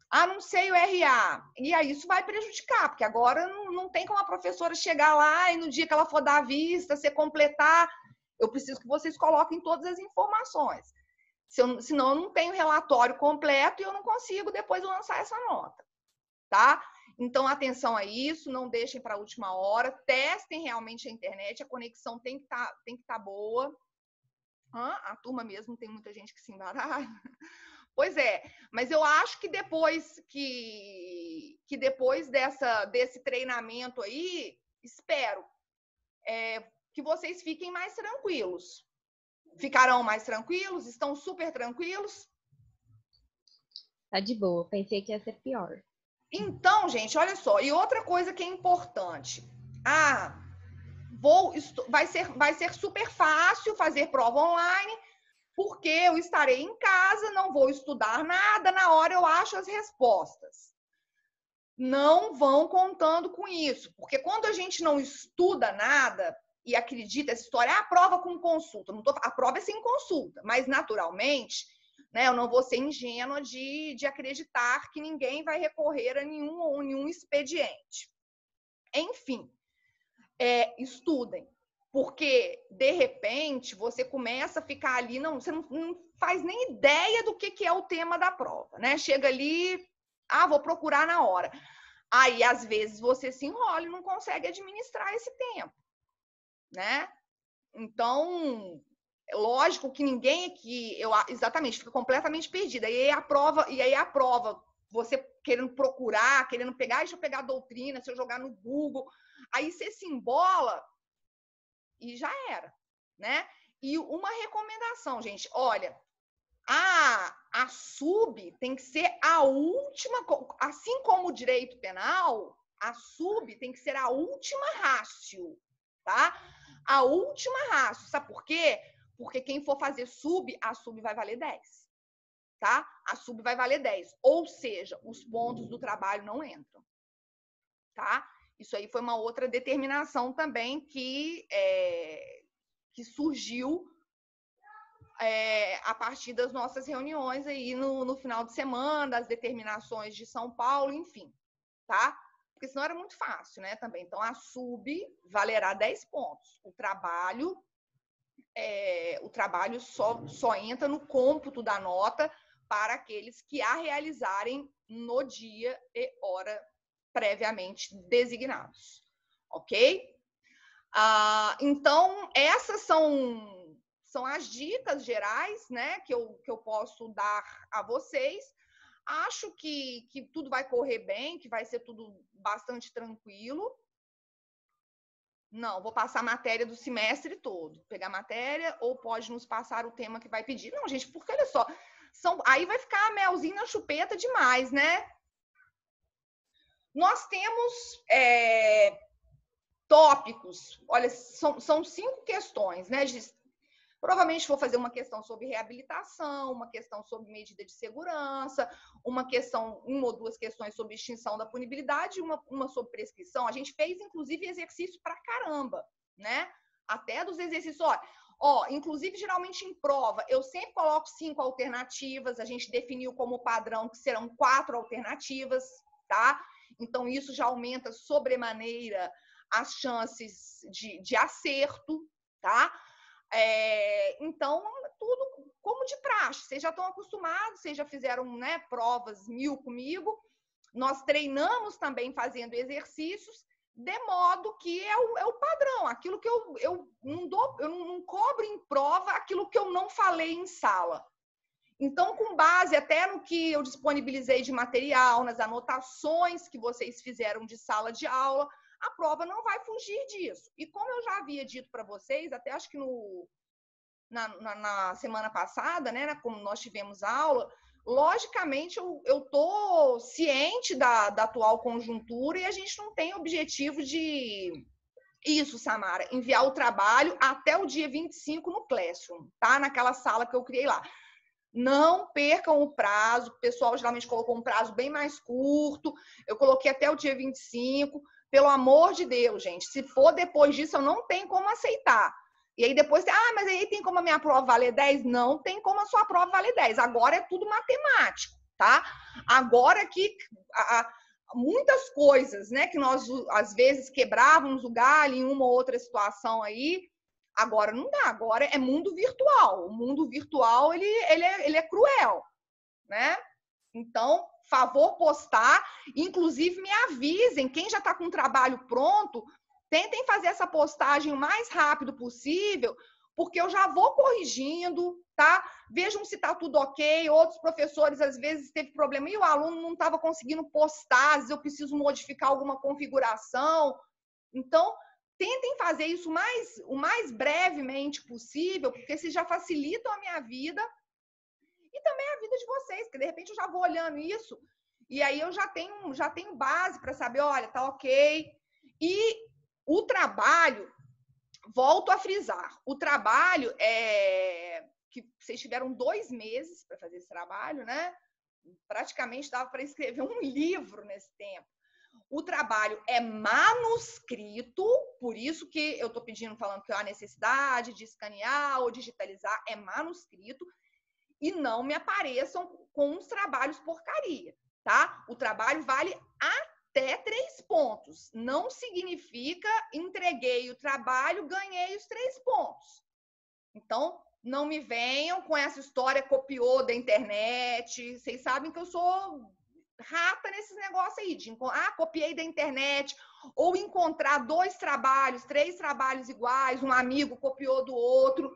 Ah, não sei o RA. E aí isso vai prejudicar, porque agora não tem como a professora chegar lá e no dia que ela for dar a vista, você completar, eu preciso que vocês coloquem todas as informações. Senão eu não tenho relatório completo e eu não consigo depois lançar essa nota, tá? Então, atenção a isso, não deixem para a última hora, testem realmente a internet, a conexão tem que estar boa. A turma mesmo tem muita gente que se embaralha. Pois é, mas eu acho que depois desse treinamento aí, espero que vocês fiquem mais tranquilos. Ficarão mais tranquilos? Estão super tranquilos?
Tá de boa, pensei que ia ser pior.
Então, gente, olha só, e outra coisa que é importante. Vai ser super fácil fazer prova online, porque eu estarei em casa, não vou estudar nada, na hora eu acho as respostas. Não vão contando com isso, porque quando a gente não estuda nada e acredita, essa história é a prova com consulta, a prova é sem consulta, mas naturalmente, né, eu não vou ser ingênua de acreditar que ninguém vai recorrer a nenhum expediente. Enfim, estudem. Porque, de repente, você começa a ficar ali, você não faz nem ideia do que é o tema da prova, né? Chega ali, vou procurar na hora. Aí, às vezes, você se enrola e não consegue administrar esse tempo, né? Então, lógico que ninguém aqui, exatamente, fica completamente perdida. E aí a prova, você querendo procurar, querendo pegar, deixa eu pegar a doutrina, se eu jogar no Google, aí você se embola, e já era, né? E uma recomendação, gente, olha, a sub tem que ser a última, assim como o direito penal, a sub tem que ser a última ratio, tá? A última ratio, sabe por quê? Porque quem for fazer sub, a sub vai valer 10, tá? A sub vai valer 10, ou seja, os pontos do trabalho não entram, tá? Isso aí foi uma outra determinação também que surgiu a partir das nossas reuniões aí no final de semana, as determinações de São Paulo, enfim, tá? Porque senão era muito fácil, né, também. Então, a sub valerá 10 pontos. O trabalho só entra no cômputo da nota para aqueles que a realizarem no dia e hora previamente designados, ok? Então, essas são as dicas gerais, né, que eu posso dar a vocês. Acho que tudo vai correr bem, que vai ser tudo bastante tranquilo. Não, vou passar a matéria do semestre todo. Pegar a matéria ou pode nos passar o tema que vai pedir. Não, gente, porque olha só, aí vai ficar melzinho na chupeta demais, né? Nós temos tópicos, olha, são 5 questões, né? Provavelmente vou fazer uma questão sobre reabilitação, uma questão sobre medida de segurança, uma ou 2 questões sobre extinção da punibilidade e uma sobre prescrição. A gente fez, inclusive, exercício pra caramba, né? Até dos exercícios, inclusive, geralmente em prova, eu sempre coloco 5 alternativas, a gente definiu como padrão que serão 4 alternativas, tá? Então, isso já aumenta sobremaneira as chances de acerto, tá? Então, tudo como de praxe. Vocês já estão acostumados, vocês já fizeram, né, provas 1000 comigo. Nós treinamos também fazendo exercícios, de modo que é o padrão. Aquilo que eu não cobro em prova aquilo que eu não falei em sala. Então, com base até no que eu disponibilizei de material, nas anotações que vocês fizeram de sala de aula, a prova não vai fugir disso. E como eu já havia dito para vocês, até acho que na semana passada, né, como nós tivemos aula, logicamente eu estou ciente da atual conjuntura e a gente não tem objetivo de... Isso, Samara, enviar o trabalho até o dia 25 no Classroom, tá? Naquela sala que eu criei lá. não percam o prazo. O pessoal geralmente colocou um prazo bem mais curto. Eu coloquei até o dia 25. Pelo amor de Deus, gente. Se for depois disso, eu não tenho como aceitar. E aí depois, mas aí tem como a minha prova valer 10? Não tem como a sua prova valer 10. Agora é tudo matemático, tá? Agora que muitas coisas, né, que nós às vezes quebrávamos o galho em uma ou outra situação aí, agora não dá. Agora é mundo virtual. O mundo virtual, ele é cruel, né? Então, favor postar, inclusive me avisem, quem já está com o trabalho pronto, tentem fazer essa postagem o mais rápido possível, porque eu já vou corrigindo, tá? Vejam se está tudo ok. Outros professores, às vezes, teve problema e o aluno não estava conseguindo postar, às vezes eu preciso modificar alguma configuração. Então, tentem fazer isso o mais brevemente possível, porque vocês já facilitam a minha vida e também a vida de vocês, porque de repente eu já vou olhando isso e aí eu já tenho base para saber, olha, tá ok. E o trabalho, volto a frisar, o trabalho que vocês tiveram 2 meses para fazer esse trabalho, né? Praticamente dava para escrever um livro nesse tempo. O trabalho é manuscrito, por isso que eu estou pedindo, falando que há necessidade de escanear ou digitalizar, é manuscrito, e não me apareçam com os trabalhos porcaria, tá? O trabalho vale até 3 pontos. Não significa entreguei o trabalho, ganhei os 3 pontos. Então, não me venham com essa história copiou da internet. Vocês sabem que eu sou rata nesses negócios aí, de copiei da internet, ou encontrar 2 trabalhos, 3 trabalhos iguais, um amigo copiou do outro.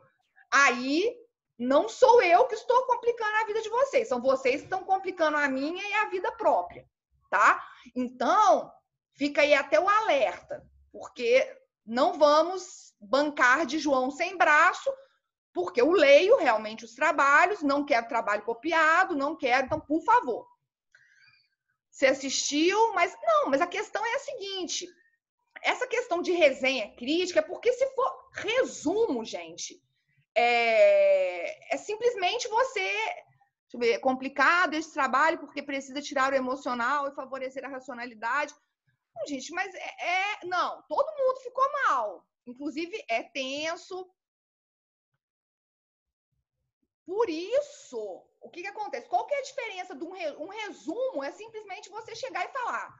Aí, não sou eu que estou complicando a vida de vocês, são vocês que estão complicando a minha e a vida própria, tá? Então, fica aí até o alerta, porque não vamos bancar de João sem braço, porque eu leio realmente os trabalhos, não quero trabalho copiado, não quero, então, por favor. Você assistiu, mas a questão é a seguinte, essa questão de resenha crítica, porque se for resumo, gente, é simplesmente você, deixa eu ver, é complicado esse trabalho porque precisa tirar o emocional e favorecer a racionalidade. Não, gente, mas não, todo mundo ficou mal. Inclusive, é tenso. Por isso, o que acontece? Qual que é a diferença de um resumo? É simplesmente você chegar e falar: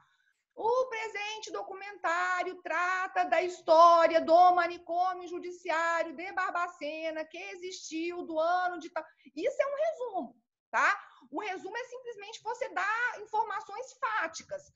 o presente documentário trata da história do manicômio judiciário de Barbacena, que existiu do ano de tal. Isso é um resumo, tá? Um resumo é simplesmente você dar informações fáticas.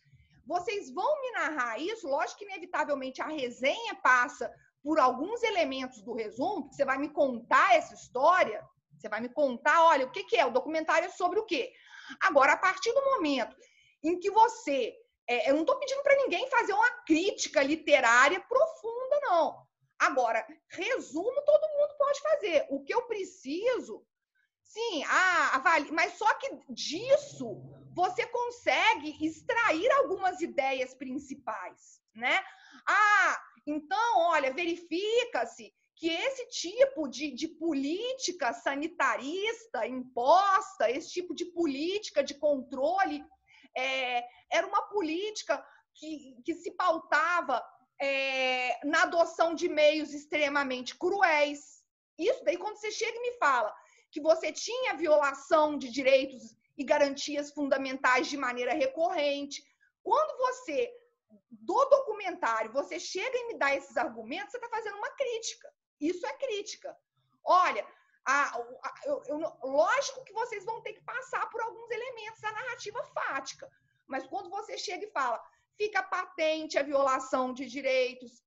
Vocês vão me narrar isso, lógico que inevitavelmente a resenha passa por alguns elementos do resumo, porque você vai me contar essa história, você vai me contar, olha, o que é? O documentário é sobre o quê? Agora, a partir do momento em que você... eu não estou pedindo para ninguém fazer uma crítica literária profunda, não. Agora, resumo todo mundo pode fazer. O que eu preciso, sim, mas só que disso você consegue extrair algumas ideias principais, né? Então, olha, verifica-se que esse tipo de política sanitarista imposta, esse tipo de política de controle, era uma política que se pautava na adoção de meios extremamente cruéis. Isso daí, quando você chega e me fala que você tinha violação de direitos e garantias fundamentais de maneira recorrente, quando você, do documentário, você chega e me dá esses argumentos, você está fazendo uma crítica. Isso é crítica. Olha, lógico que vocês vão ter que passar por alguns elementos da narrativa fática, mas quando você chega e fala, fica patente a violação de direitos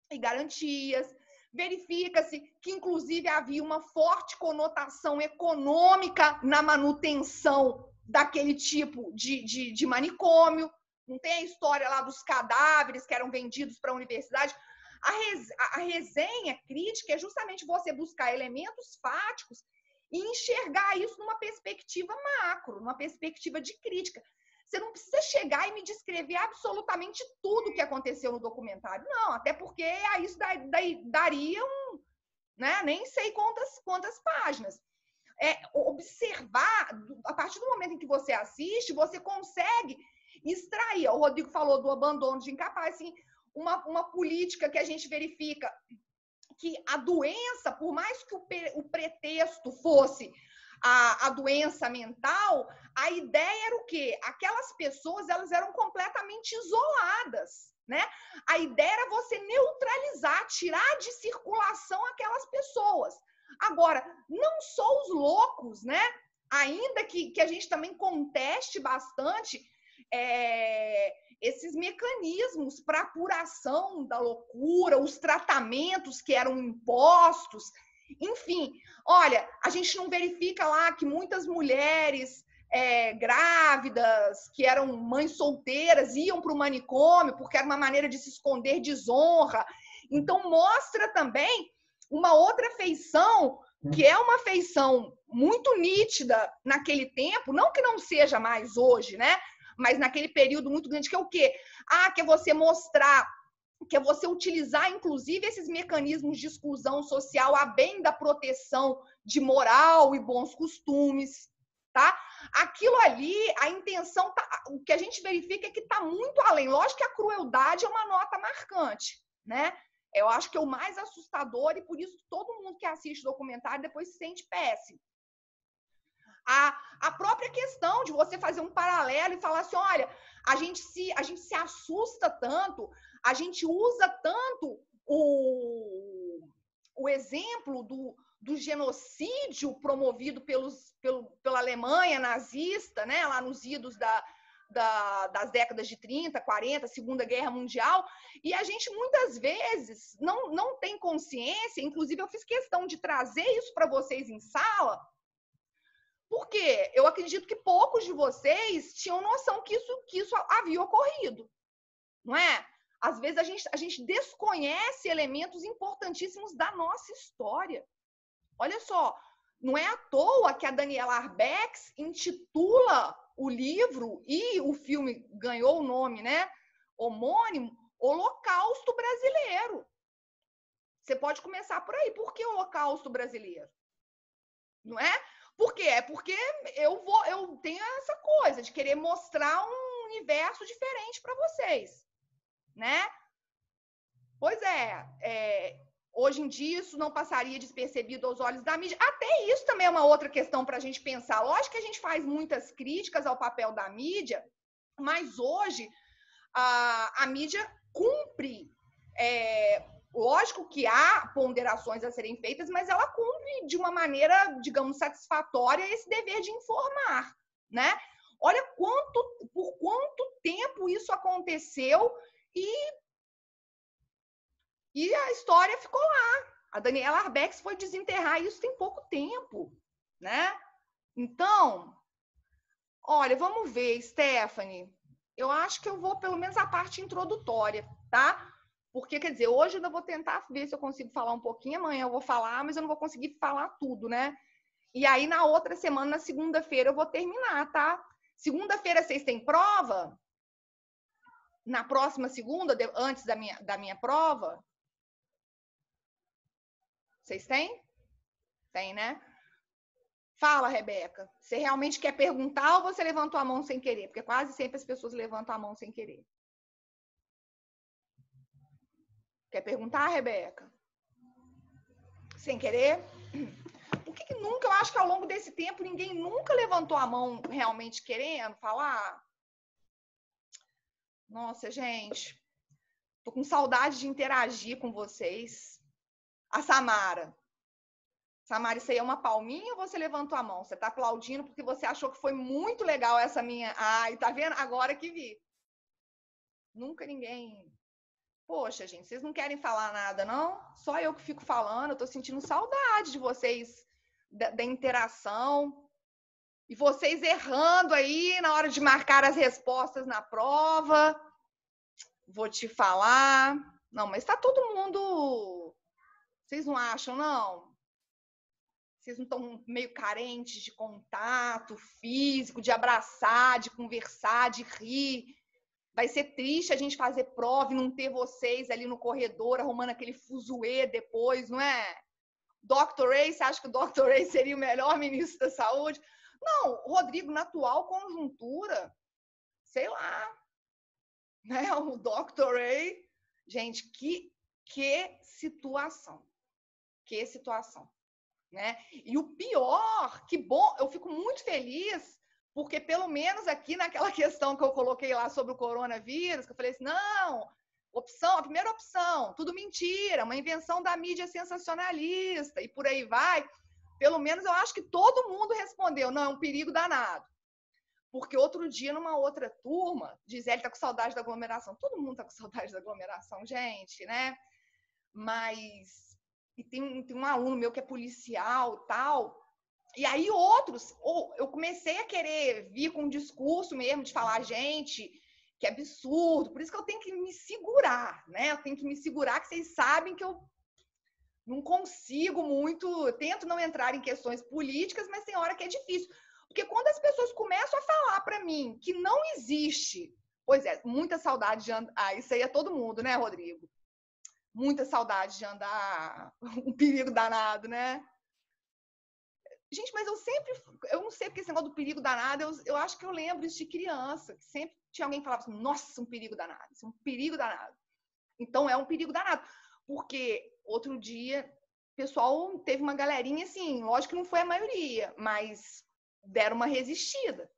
e garantias, verifica-se que, inclusive, havia uma forte conotação econômica na manutenção daquele tipo de manicômio. Não tem a história lá dos cadáveres que eram vendidos para a universidade. A resenha crítica é justamente você buscar elementos fáticos e enxergar isso numa perspectiva macro, numa perspectiva de crítica. Você não precisa chegar e me descrever absolutamente tudo o que aconteceu no documentário. Não, até porque isso daria né, nem sei quantas páginas. observar, a partir do momento em que você assiste, você consegue extrair. O Rodrigo falou do abandono de incapaz, assim, uma política que a gente verifica que a doença, por mais que o pretexto fosse a doença mental, a ideia era o quê? Aquelas pessoas, elas eram completamente isoladas, né? A ideia era você neutralizar, tirar de circulação aquelas pessoas. Agora, não só os loucos, né? Ainda que a gente também conteste bastante esses mecanismos para apuração da loucura, os tratamentos que eram impostos, enfim. Olha, a gente não verifica lá que muitas mulheres grávidas, que eram mães solteiras, iam para o manicômio porque era uma maneira de se esconder desonra. Então, mostra também uma outra feição, que é uma feição muito nítida naquele tempo, não que não seja mais hoje, né? Mas naquele período muito grande, que é o quê? Que é você mostrar, que é você utilizar, inclusive, esses mecanismos de exclusão social a bem da proteção de moral e bons costumes, tá? Aquilo ali, a intenção, o que a gente verifica é que está muito além. Lógico que a crueldade é uma nota marcante, né? Eu acho que é o mais assustador e por isso todo mundo que assiste o documentário depois se sente péssimo. A própria questão de você fazer um paralelo e falar assim, olha, a gente se assusta tanto, a gente usa tanto o exemplo do genocídio promovido pela Alemanha nazista, né, lá nos idos das décadas de 30, 40, Segunda Guerra Mundial, e a gente muitas vezes não tem consciência, inclusive eu fiz questão de trazer isso para vocês em sala, porque eu acredito que poucos de vocês tinham noção que isso havia ocorrido, não é? Às vezes a gente desconhece elementos importantíssimos da nossa história. Olha só, não é à toa que a Daniela Arbex intitula o livro, e o filme ganhou o nome, né, homônimo, Holocausto Brasileiro. Você pode começar por aí. Por que Holocausto Brasileiro? Não é? Por quê? É porque eu tenho essa coisa de querer mostrar um universo diferente para vocês, né? Pois hoje em dia isso não passaria despercebido aos olhos da mídia. Até isso também é uma outra questão para a gente pensar. Lógico que a gente faz muitas críticas ao papel da mídia, mas hoje a mídia cumpre. Lógico que há ponderações a serem feitas, mas ela cumpre de uma maneira, digamos, satisfatória esse dever de informar, né? Olha por quanto tempo isso aconteceu e a história ficou lá. A Daniela Arbex foi desenterrar isso tem pouco tempo, né? Então, olha, vamos ver, Stephanie. Eu acho que eu vou pelo menos a parte introdutória, tá? Porque, quer dizer, hoje eu ainda vou tentar ver se eu consigo falar um pouquinho, amanhã eu vou falar, mas eu não vou conseguir falar tudo, né? E aí, na outra semana, na segunda-feira, eu vou terminar, tá? Segunda-feira, vocês têm prova? Na próxima segunda, antes da minha prova? Vocês têm? Tem, né? Fala, Rebeca. Você realmente quer perguntar ou você levantou a mão sem querer? Porque quase sempre as pessoas levantam a mão sem querer. Quer perguntar, Rebeca? Sem querer? Por que nunca, eu acho que ao longo desse tempo, ninguém nunca levantou a mão realmente querendo falar? Nossa, gente. Tô com saudade de interagir com vocês. A Samara. Samara, isso aí é uma palminha ou você levantou a mão? Você tá aplaudindo porque você achou que foi muito legal essa minha... Ai, tá vendo? Agora que vi. Nunca ninguém... Poxa, gente, vocês não querem falar nada, não? Só eu que fico falando, eu tô sentindo saudade de vocês, da interação. E vocês errando aí na hora de marcar as respostas na prova. Vou te falar. Não, mas tá todo mundo... Vocês não acham, não? Vocês não estão meio carentes de contato físico, de abraçar, de conversar, de rir? Vai ser triste a gente fazer prova e não ter vocês ali no corredor arrumando aquele fuzuê depois, não é? Dr. Ray, você acha que o Dr. Ray seria o melhor ministro da Saúde? Não, Rodrigo, na atual conjuntura, sei lá, né? O Dr. Ray, gente, que situação, né? E o pior, que bom, eu fico muito feliz, porque pelo menos aqui naquela questão que eu coloquei lá sobre o coronavírus, que eu falei assim, não, a primeira opção, tudo mentira, uma invenção da mídia sensacionalista, e por aí vai. Pelo menos eu acho que todo mundo respondeu, não, é um perigo danado. Porque outro dia, numa outra turma, Gisele tá com saudade da aglomeração. Todo mundo tá com saudade da aglomeração, gente, né? Mas e tem um aluno meu que é policial e tal. E aí outros, eu comecei a querer vir com um discurso mesmo de falar, gente, que absurdo. Por isso que eu tenho que me segurar, né? Eu tenho que me segurar, que vocês sabem que eu não consigo muito, tento não entrar em questões políticas, mas tem hora que é difícil. Porque quando as pessoas começam a falar para mim que não existe, pois é, muita saudade de andar, isso aí é todo mundo, né, Rodrigo? Muita saudade de andar, um perigo danado, né? Gente, mas eu não sei porque esse negócio do perigo danado, eu acho que eu lembro isso de criança, que sempre tinha alguém que falava assim, nossa, um perigo danado, isso é um perigo danado. Então é um perigo danado, porque outro dia o pessoal teve uma galerinha assim, lógico que não foi a maioria, mas deram uma resistida.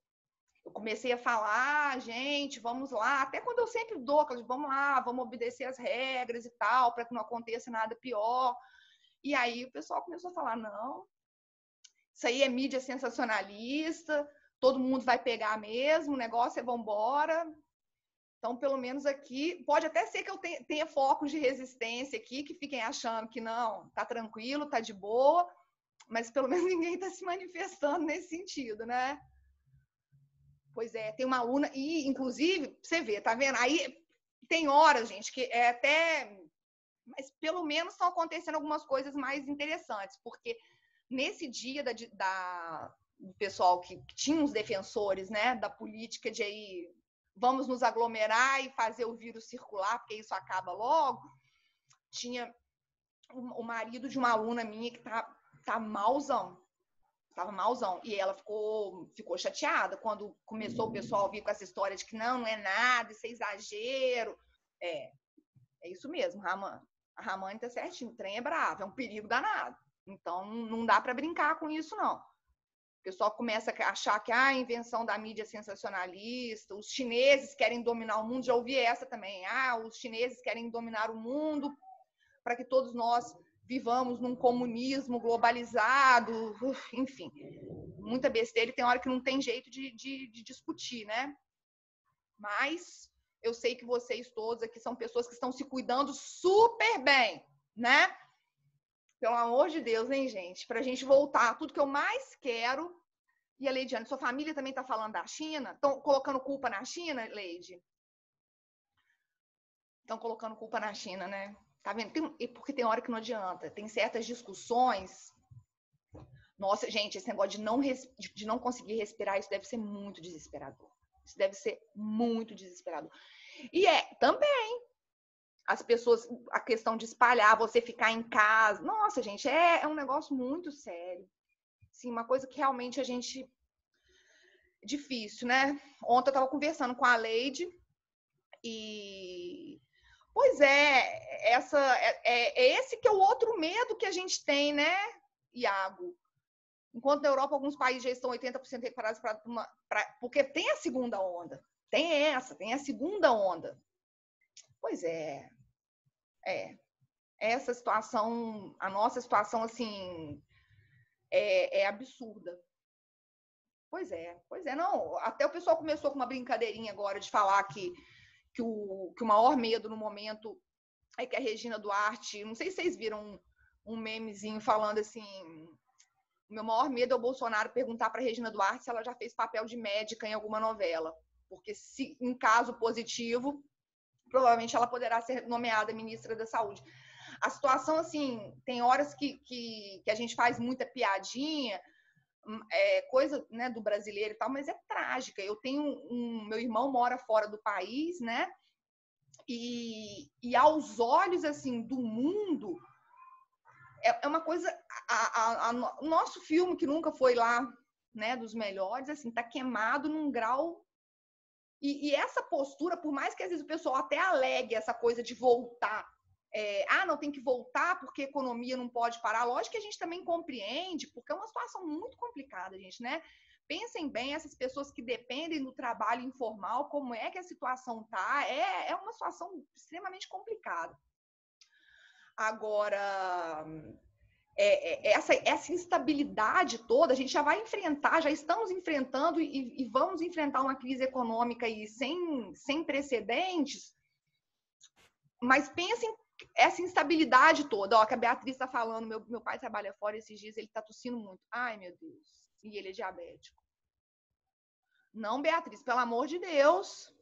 Eu comecei a falar, gente, vamos lá, até quando eu sempre dou, vamos lá, vamos obedecer as regras e tal, para que não aconteça nada pior. E aí o pessoal começou a falar, não, isso aí é mídia sensacionalista, todo mundo vai pegar mesmo, o negócio é vambora. Então, pelo menos aqui, pode até ser que eu tenha focos de resistência aqui, que fiquem achando que não, tá tranquilo, tá de boa, mas pelo menos ninguém está se manifestando nesse sentido, né? Pois é, tem uma aluna, e inclusive, você vê, tá vendo? Aí tem horas, gente, que é até. Mas pelo menos estão acontecendo algumas coisas mais interessantes, porque nesse dia do pessoal que tinha uns defensores, né, da política de aí, vamos nos aglomerar e fazer o vírus circular, porque isso acaba logo, tinha o marido de uma aluna minha que tá malzão. Tava malzão. E ela ficou chateada quando começou o pessoal a vir com essa história de que não é nada, isso é exagero. É isso mesmo, Ramã. A Ramã tá certinho, o trem é bravo, é um perigo danado. Então, não dá para brincar com isso, não. O pessoal começa a achar que a invenção da mídia sensacionalista, os chineses querem dominar o mundo, já ouvi essa também. Os chineses querem dominar o mundo para que todos nós vivamos num comunismo globalizado, enfim, muita besteira, e tem hora que não tem jeito de discutir, né? Mas eu sei que vocês todos aqui são pessoas que estão se cuidando super bem, né? Pelo amor de Deus, hein, gente? Pra gente voltar, tudo que eu mais quero. E a Leidiane, sua família também tá falando da China? Estão colocando culpa na China, Leide? Estão colocando culpa na China, né? Tá vendo? Porque tem hora que não adianta. Tem certas discussões. Nossa, gente, esse negócio de não conseguir respirar, isso deve ser muito desesperador. Isso deve ser muito desesperador. E também as pessoas, a questão de espalhar, você ficar em casa. Nossa, gente, é um negócio muito sério. Sim, uma coisa que realmente a gente... Difícil, né? Ontem eu estava conversando com a Leide e... Pois é, esse que é o outro medo que a gente tem, né, Iago? Enquanto na Europa alguns países já estão 80% recuperados porque tem a segunda onda. Tem a segunda onda. Pois é. Essa situação, a nossa situação, assim, é absurda. Pois é, não. Até o pessoal começou com uma brincadeirinha agora de falar que o maior medo no momento é que a Regina Duarte, não sei se vocês viram um memezinho falando assim, o meu maior medo é o Bolsonaro perguntar para a Regina Duarte se ela já fez papel de médica em alguma novela, porque se em caso positivo, provavelmente ela poderá ser nomeada ministra da Saúde. A situação, assim, tem horas que a gente faz muita piadinha, coisa, né, do brasileiro e tal, mas é trágica. Eu tenho meu irmão mora fora do país, né? E aos olhos, assim, do mundo, é uma coisa... O nosso filme, que nunca foi lá, né, dos melhores, assim, tá queimado num grau... E essa postura, por mais que às vezes o pessoal até alegue essa coisa de voltar, não, tem que voltar porque a economia não pode parar. Lógico que a gente também compreende, porque é uma situação muito complicada, gente, né? Pensem bem, essas pessoas que dependem do trabalho informal, como é que a situação tá, é uma situação extremamente complicada. Agora, essa instabilidade toda, a gente já vai enfrentar, já estamos enfrentando e vamos enfrentar uma crise econômica aí sem precedentes, mas pensem essa instabilidade toda, ó, que a Beatriz está falando, meu pai trabalha fora esses dias, ele está tossindo muito. Ai, meu Deus. E ele é diabético. Não, Beatriz, pelo amor de Deus.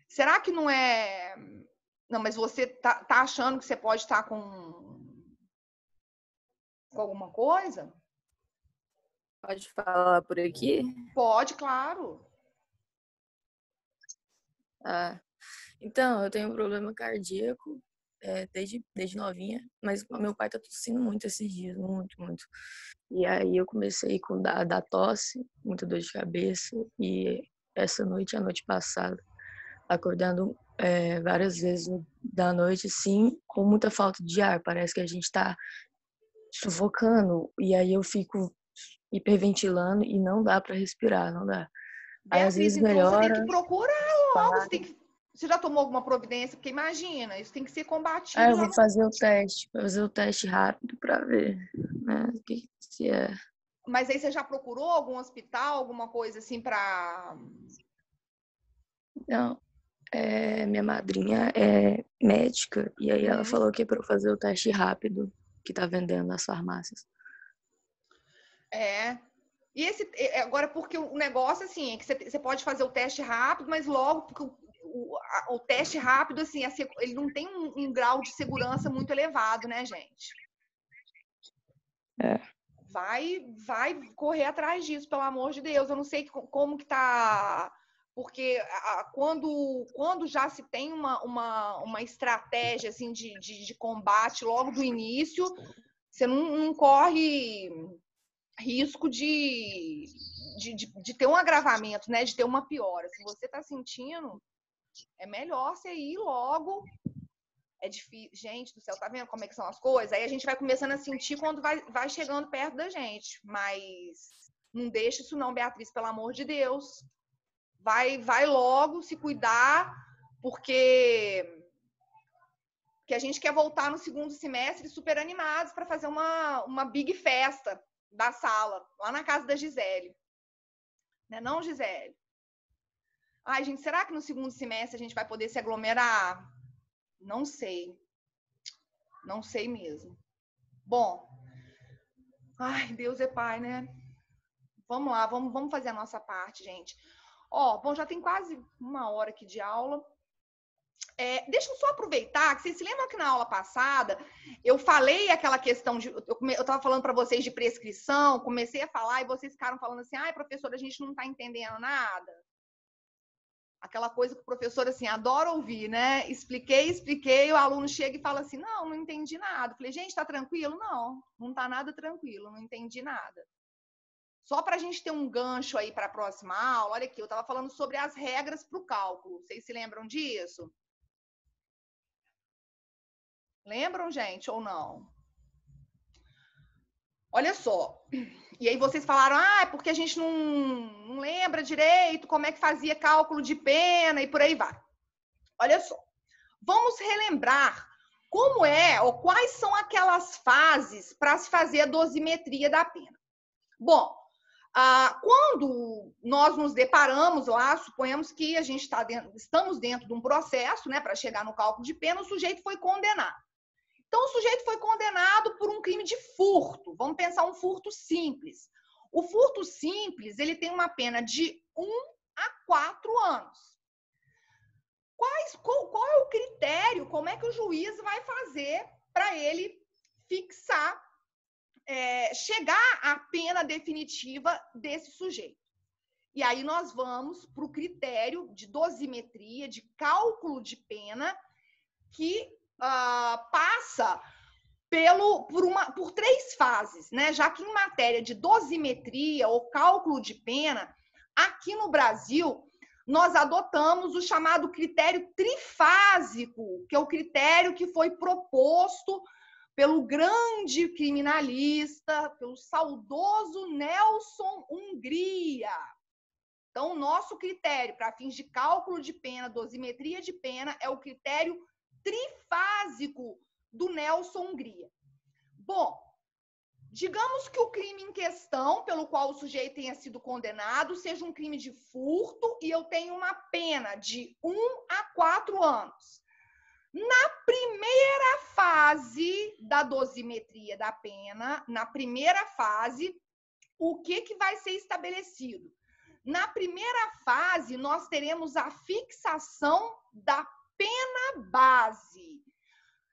Será que não é... Não, mas você tá achando que você pode estar com alguma coisa?
Pode falar por aqui?
Pode, claro.
Então, eu tenho um problema cardíaco desde novinha, mas meu pai tá tossindo muito esses dias, muito, muito. E aí eu comecei com da tosse, muita dor de cabeça, e essa noite, a noite passada, acordando várias vezes da noite, sim, com muita falta de ar, parece que a gente tá sufocando, e aí eu fico hiperventilando e não dá para respirar, não dá. Aí às
Beatriz,
vezes
então você tem
melhora.
que procurar logo, você já tomou alguma providência? Porque imagina, isso tem que ser combatido.
Eu vou fazer o teste rápido para ver, né, se é.
Mas aí você já procurou algum hospital, alguma coisa assim para...
Não, minha madrinha é médica e aí ela falou que é para eu fazer o teste rápido que tá vendendo nas farmácias.
E agora, porque o negócio, assim, é que você pode fazer o teste rápido, mas logo, porque o teste rápido, assim, ele não tem um grau de segurança muito elevado, né, gente? Vai correr atrás disso, pelo amor de Deus. Eu não sei como que tá... Porque quando já se tem uma estratégia, assim, de combate logo do início, você não corre... risco de ter um agravamento, né? De ter uma piora. Se você tá sentindo, é melhor você ir logo. É difícil. Gente do céu, tá vendo como é que são as coisas? Aí a gente vai começando a sentir quando vai chegando perto da gente. Mas não deixa isso não, Beatriz, pelo amor de Deus. Vai logo se cuidar, porque a gente quer voltar no segundo semestre super animados para fazer uma big festa da sala, lá na casa da Gisele. Né não, Gisele? Ai, gente, será que no segundo semestre a gente vai poder se aglomerar? Não sei. Não sei mesmo. Bom, ai, Deus é pai, né? Vamos lá, vamos fazer a nossa parte, gente. Bom, já tem quase 1 hora aqui de aula. Deixa eu só aproveitar, que vocês se lembram que na aula passada eu falei aquela questão de... Eu estava falando para vocês de prescrição, comecei a falar e vocês ficaram falando assim, ai, professora, a gente não está entendendo nada. Aquela coisa que o professor, assim, adora ouvir, né? Expliquei, o aluno chega e fala assim, não entendi nada. Falei, gente, tá tranquilo? Não tá nada tranquilo, não entendi nada. Só para a gente ter um gancho aí para a próxima aula, olha aqui, eu estava falando sobre as regras para o cálculo. Vocês se lembram disso? Lembram, gente, ou não? Olha só. E aí vocês falaram, é porque a gente não lembra direito como é que fazia cálculo de pena e por aí vai. Olha só. Vamos relembrar como ou quais são aquelas fases para se fazer a dosimetria da pena. Bom, quando nós nos deparamos lá, suponhamos que a gente estamos dentro de um processo, né, para chegar no cálculo de pena, o sujeito foi condenado. Então, o sujeito foi condenado por um crime de furto. Vamos pensar um furto simples. O furto simples, ele tem uma pena de 1 a 4 anos. Qual é o critério? Como é que o juiz vai fazer para ele fixar, chegar à pena definitiva desse sujeito? E aí nós vamos para o critério de dosimetria, de cálculo de pena, que passa por 3 fases, né? Já que em matéria de dosimetria ou cálculo de pena, aqui no Brasil, nós adotamos o chamado critério trifásico, que é o critério que foi proposto pelo grande criminalista, pelo saudoso Nelson Hungria. Então, o nosso critério para fins de cálculo de pena, dosimetria de pena, é o critério trifásico do Nelson Hungria. Bom, digamos que o crime em questão, pelo qual o sujeito tenha sido condenado, seja um crime de furto e eu tenho uma pena de 1 a 4 anos. Na primeira fase da dosimetria da pena, na primeira fase, o que vai ser estabelecido? Na primeira fase, nós teremos a fixação da pena base.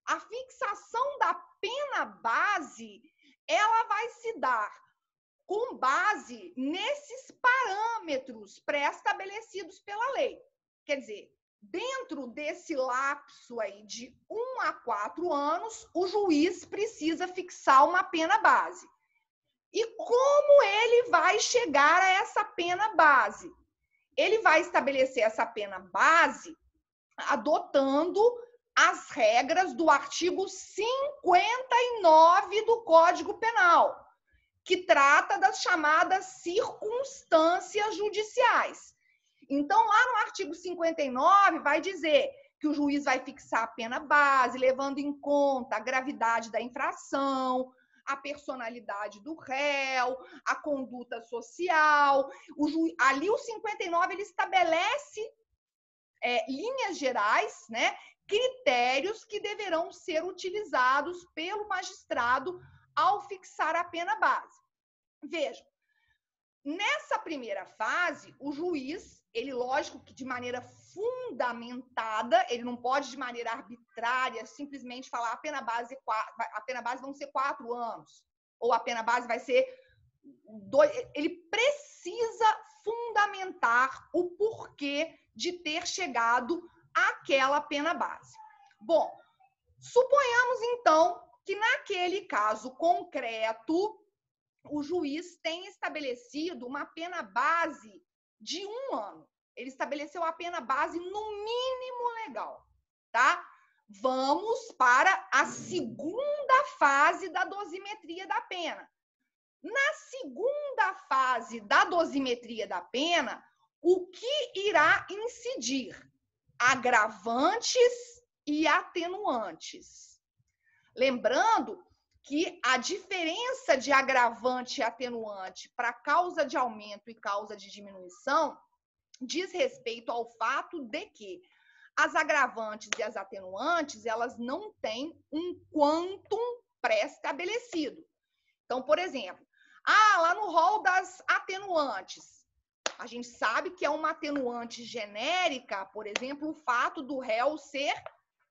A fixação da pena base, ela vai se dar com base nesses parâmetros pré-estabelecidos pela lei. Quer dizer, dentro desse lapso aí de 1 a 4 anos, o juiz precisa fixar uma pena base. E como ele vai chegar a essa pena base? Ele vai estabelecer essa pena base adotando as regras do artigo 59 do Código Penal, que trata das chamadas circunstâncias judiciais. Então, lá no artigo 59, vai dizer que o juiz vai fixar a pena base, levando em conta a gravidade da infração, a personalidade do réu, a conduta social. Ali o 59 ele estabelece linhas gerais, né, critérios que deverão ser utilizados pelo magistrado ao fixar a pena base. Vejam, nessa primeira fase, o juiz, ele, lógico que de maneira fundamentada, ele não pode de maneira arbitrária simplesmente falar a pena base vão ser 4 anos, ou a pena base vai ser 2. Ele precisa fundamentar o porquê de ter chegado àquela pena base. Bom, suponhamos então que naquele caso concreto, o juiz tem estabelecido uma pena base de 1 ano. Ele estabeleceu a pena base no mínimo legal, tá? Vamos para a segunda fase da dosimetria da pena. Na segunda fase da dosimetria da pena, o que irá incidir? Agravantes e atenuantes. Lembrando que a diferença de agravante e atenuante para causa de aumento e causa de diminuição diz respeito ao fato de que as agravantes e as atenuantes, elas não têm um quantum pré-estabelecido. Então, por exemplo, lá no rol das atenuantes, a gente sabe que é uma atenuante genérica, por exemplo, o fato do réu ser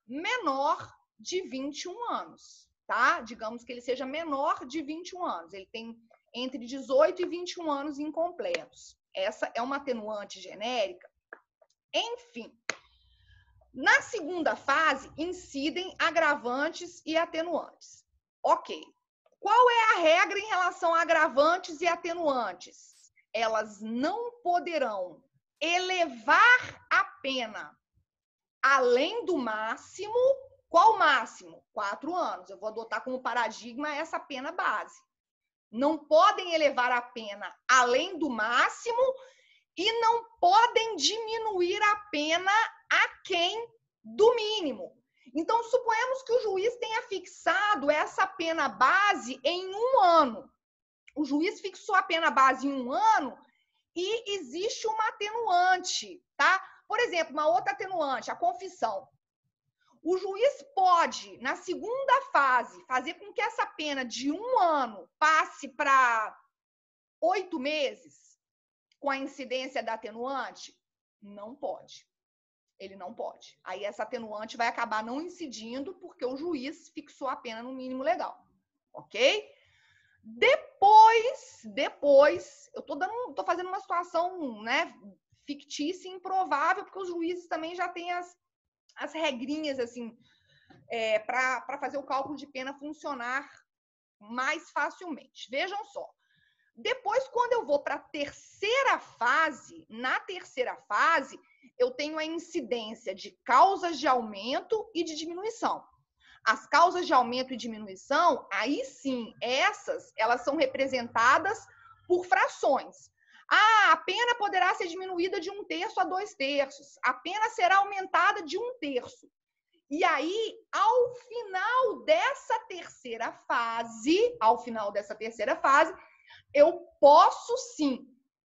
menor de 21 anos. Tá? Digamos que ele seja menor de 21 anos. Ele tem entre 18 e 21 anos incompletos. Essa é uma atenuante genérica. Enfim, na segunda fase, incidem agravantes e atenuantes. Ok. Qual é a regra em relação a agravantes e atenuantes? Elas não poderão elevar a pena além do máximo. Qual máximo? 4 anos. Eu vou adotar como paradigma essa pena base. Não podem elevar a pena além do máximo e não podem diminuir a pena aquém do mínimo. Então, suponhamos que o juiz tenha fixado essa pena base em 1 ano. O juiz fixou a pena base em 1 ano e existe uma atenuante, tá? Por exemplo, uma outra atenuante, a confissão. O juiz pode, na segunda fase, fazer com que essa pena de 1 ano passe para 8 meses com a incidência da atenuante? Não pode. Ele não pode. Aí essa atenuante vai acabar não incidindo porque o juiz fixou a pena no mínimo legal. Ok? Depois, eu tô fazendo uma situação, né, fictícia e improvável, porque os juízes também já têm as regrinhas, assim, para fazer o cálculo de pena funcionar mais facilmente. Vejam só. Depois, quando eu vou para a terceira fase, na terceira fase, eu tenho a incidência de causas de aumento e de diminuição. As causas de aumento e diminuição, aí sim, elas são representadas por frações. A pena poderá ser diminuída de 1/3 a 2/3. A pena será aumentada de 1/3. E aí, ao final dessa terceira fase, eu posso sim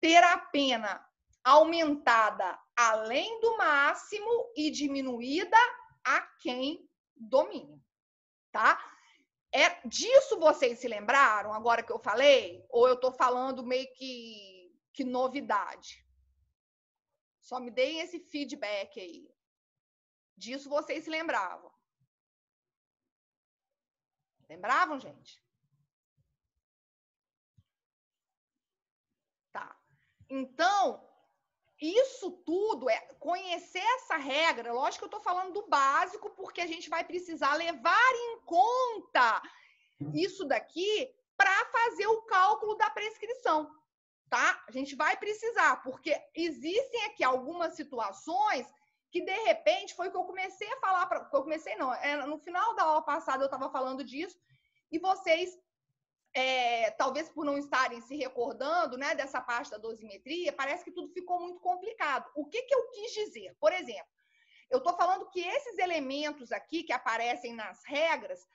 ter a pena aumentada além do máximo e diminuída aquém do mínimo, tá? Disso vocês se lembraram agora que eu falei? Ou eu tô falando meio que novidade? Só me deem esse feedback aí. Disso vocês se lembravam? Lembravam, gente? Tá. Então, isso tudo conhecer essa regra. Lógico que eu estou falando do básico, porque a gente vai precisar levar em conta isso daqui para fazer o cálculo da prescrição, tá? A gente vai precisar, porque existem aqui algumas situações que, de repente, foi o que eu comecei a falar. No final da aula passada eu estava falando disso, e vocês, talvez por não estarem se recordando, né, dessa parte da dosimetria, parece que tudo ficou muito complicado. O que eu quis dizer? Por exemplo, eu estou falando que esses elementos aqui que aparecem nas regras,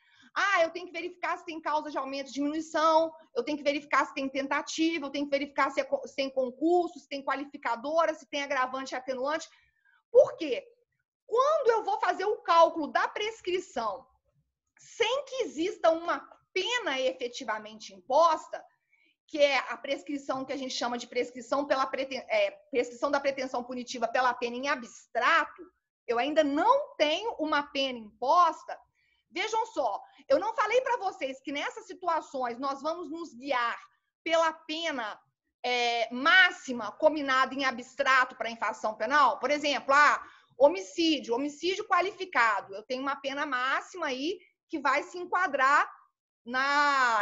eu tenho que verificar se tem causa de aumento e diminuição, eu tenho que verificar se tem tentativa, eu tenho que verificar se tem concurso, se tem qualificadora, se tem agravante e atenuante. Por quê? Quando eu vou fazer o cálculo da prescrição sem que exista uma pena efetivamente imposta, que é a prescrição que a gente chama de prescrição da pretensão punitiva pela pena em abstrato, eu ainda não tenho uma pena imposta. Vejam só, eu não falei para vocês que nessas situações nós vamos nos guiar pela pena máxima combinada em abstrato para infração penal? Por exemplo, homicídio qualificado. Eu tenho uma pena máxima aí que vai se enquadrar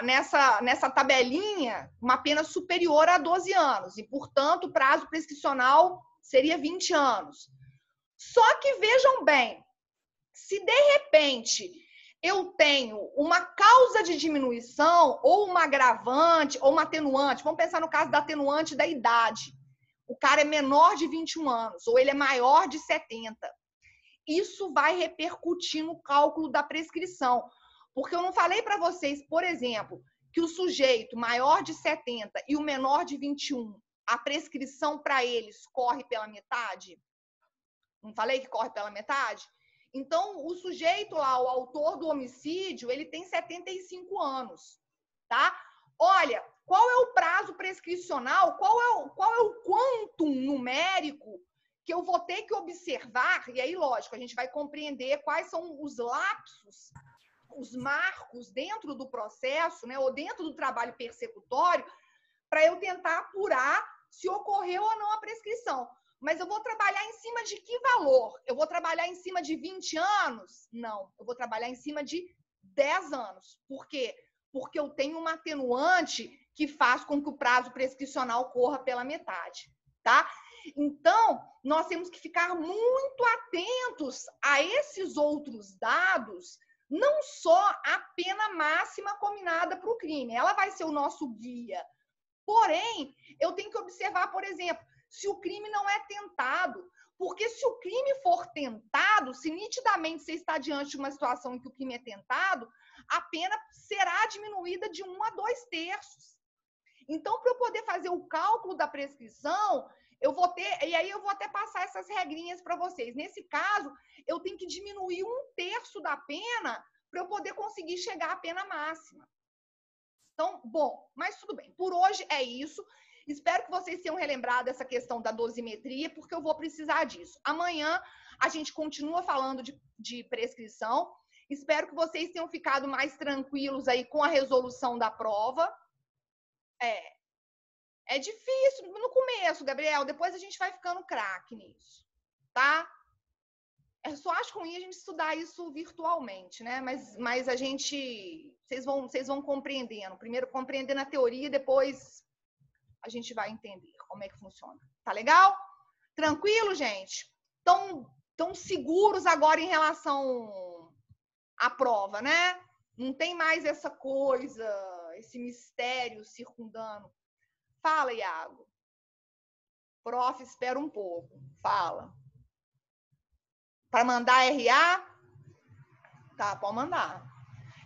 nessa tabelinha, uma pena superior a 12 anos. E, portanto, o prazo prescricional seria 20 anos. Só que, vejam bem, se de repente eu tenho uma causa de diminuição, ou uma agravante, ou uma atenuante, vamos pensar no caso da atenuante da idade. O cara é menor de 21 anos, ou ele é maior de 70. Isso vai repercutir no cálculo da prescrição. Porque eu não falei para vocês, por exemplo, que o sujeito maior de 70 e o menor de 21, a prescrição para eles corre pela metade? Não falei que corre pela metade? Então, o sujeito lá, o autor do homicídio, ele tem 75 anos, tá? Olha, qual é o prazo prescricional, qual é o quantum numérico que eu vou ter que observar? E aí, lógico, a gente vai compreender quais são os lapsos, os marcos dentro do processo, né, ou dentro do trabalho persecutório, para eu tentar apurar se ocorreu ou não a prescrição. Mas eu vou trabalhar em cima de que valor? Eu vou trabalhar em cima de 20 anos? Não, eu vou trabalhar em cima de 10 anos. Por quê? Porque eu tenho uma atenuante que faz com que o prazo prescricional corra pela metade, tá? Então, nós temos que ficar muito atentos a esses outros dados, não só a pena máxima combinada para o crime, ela vai ser o nosso guia. Porém, eu tenho que observar, por exemplo, se o crime não é tentado. Porque se o crime for tentado, se nitidamente você está diante de uma situação em que o crime é tentado, a pena será diminuída de 1 a 2/3. Então, para eu poder fazer o cálculo da prescrição, eu vou ter, e aí eu vou até passar essas regrinhas para vocês. Nesse caso, eu tenho que diminuir 1/3 da pena para eu poder conseguir chegar à pena máxima. Então, bom, mas tudo bem. Por hoje é isso. Espero que vocês tenham relembrado essa questão da dosimetria, porque eu vou precisar disso. Amanhã a gente continua falando de prescrição. Espero que vocês tenham ficado mais tranquilos aí com a resolução da prova. É difícil no começo, Gabriel. Depois a gente vai ficando craque nisso, tá? Eu só acho ruim a gente estudar isso virtualmente, né? Mas a gente... Vocês vão compreendendo. Primeiro compreendendo a teoria, depois a gente vai entender como é que funciona. Tá legal? Tranquilo, gente? Tão seguros agora em relação à prova, né? Não tem mais essa coisa, esse mistério circundando. Fala, Iago. Prof, espera um pouco. Fala. Para mandar RA? Tá, pode mandar.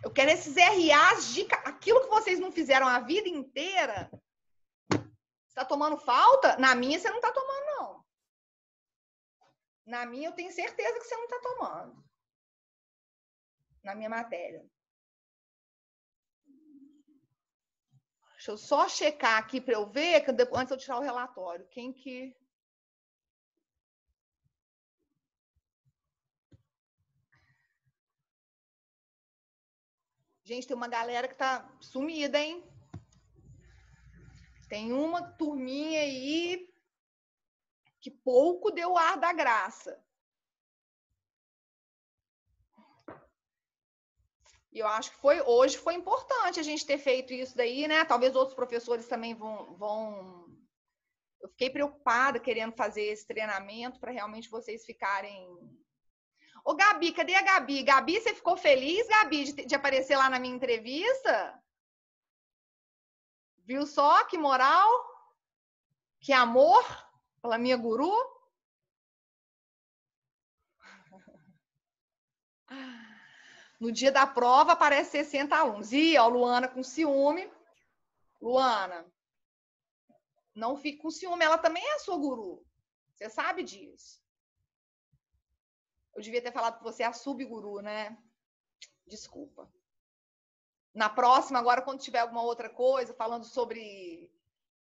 Eu quero esses RAs de aquilo que vocês não fizeram a vida inteira. Você tá tomando falta? Na minha você não tá tomando, não. Na minha eu tenho certeza que você não tá tomando. Na minha matéria. Deixa eu só checar aqui para eu ver, antes de eu tirar o relatório. Quem que... Gente, tem uma galera que tá sumida, hein? Tem uma turminha aí que pouco deu o ar da graça. E eu acho que hoje foi importante a gente ter feito isso daí, né? Talvez outros professores também vão... Eu fiquei preocupada querendo fazer esse treinamento para realmente vocês ficarem... Ô, Gabi, cadê a Gabi? Gabi, você ficou feliz, Gabi, de aparecer lá na minha entrevista? Viu só que moral? Que amor pela minha guru? No dia da prova aparece 60 alunos. Ih, ó, Luana com ciúme. Luana, não fique com ciúme, ela também é a sua guru. Você sabe disso. Eu devia ter falado que você é a subguru, né? Desculpa. Na próxima, agora, quando tiver alguma outra coisa, falando sobre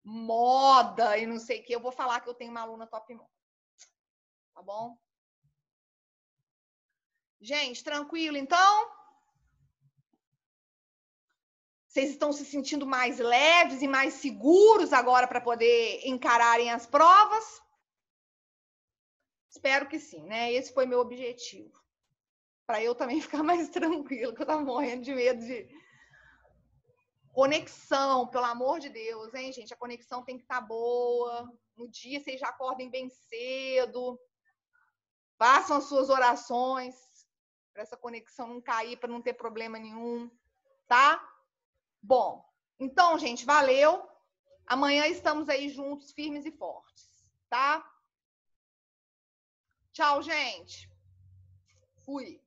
moda e não sei o que, eu vou falar que eu tenho uma aluna top moda. Tá bom? Gente, tranquilo, então? Vocês estão se sentindo mais leves e mais seguros agora para poder encararem as provas? Espero que sim, né? Esse foi meu objetivo. Para eu também ficar mais tranquilo, que eu tava morrendo de medo de... Conexão, pelo amor de Deus, hein, gente? A conexão tem que estar boa. No dia, vocês já acordem bem cedo. Façam as suas orações para essa conexão não cair, para não ter problema nenhum, tá? Bom, então, gente, valeu. Amanhã estamos aí juntos, firmes e fortes, tá? Tchau, gente. Fui.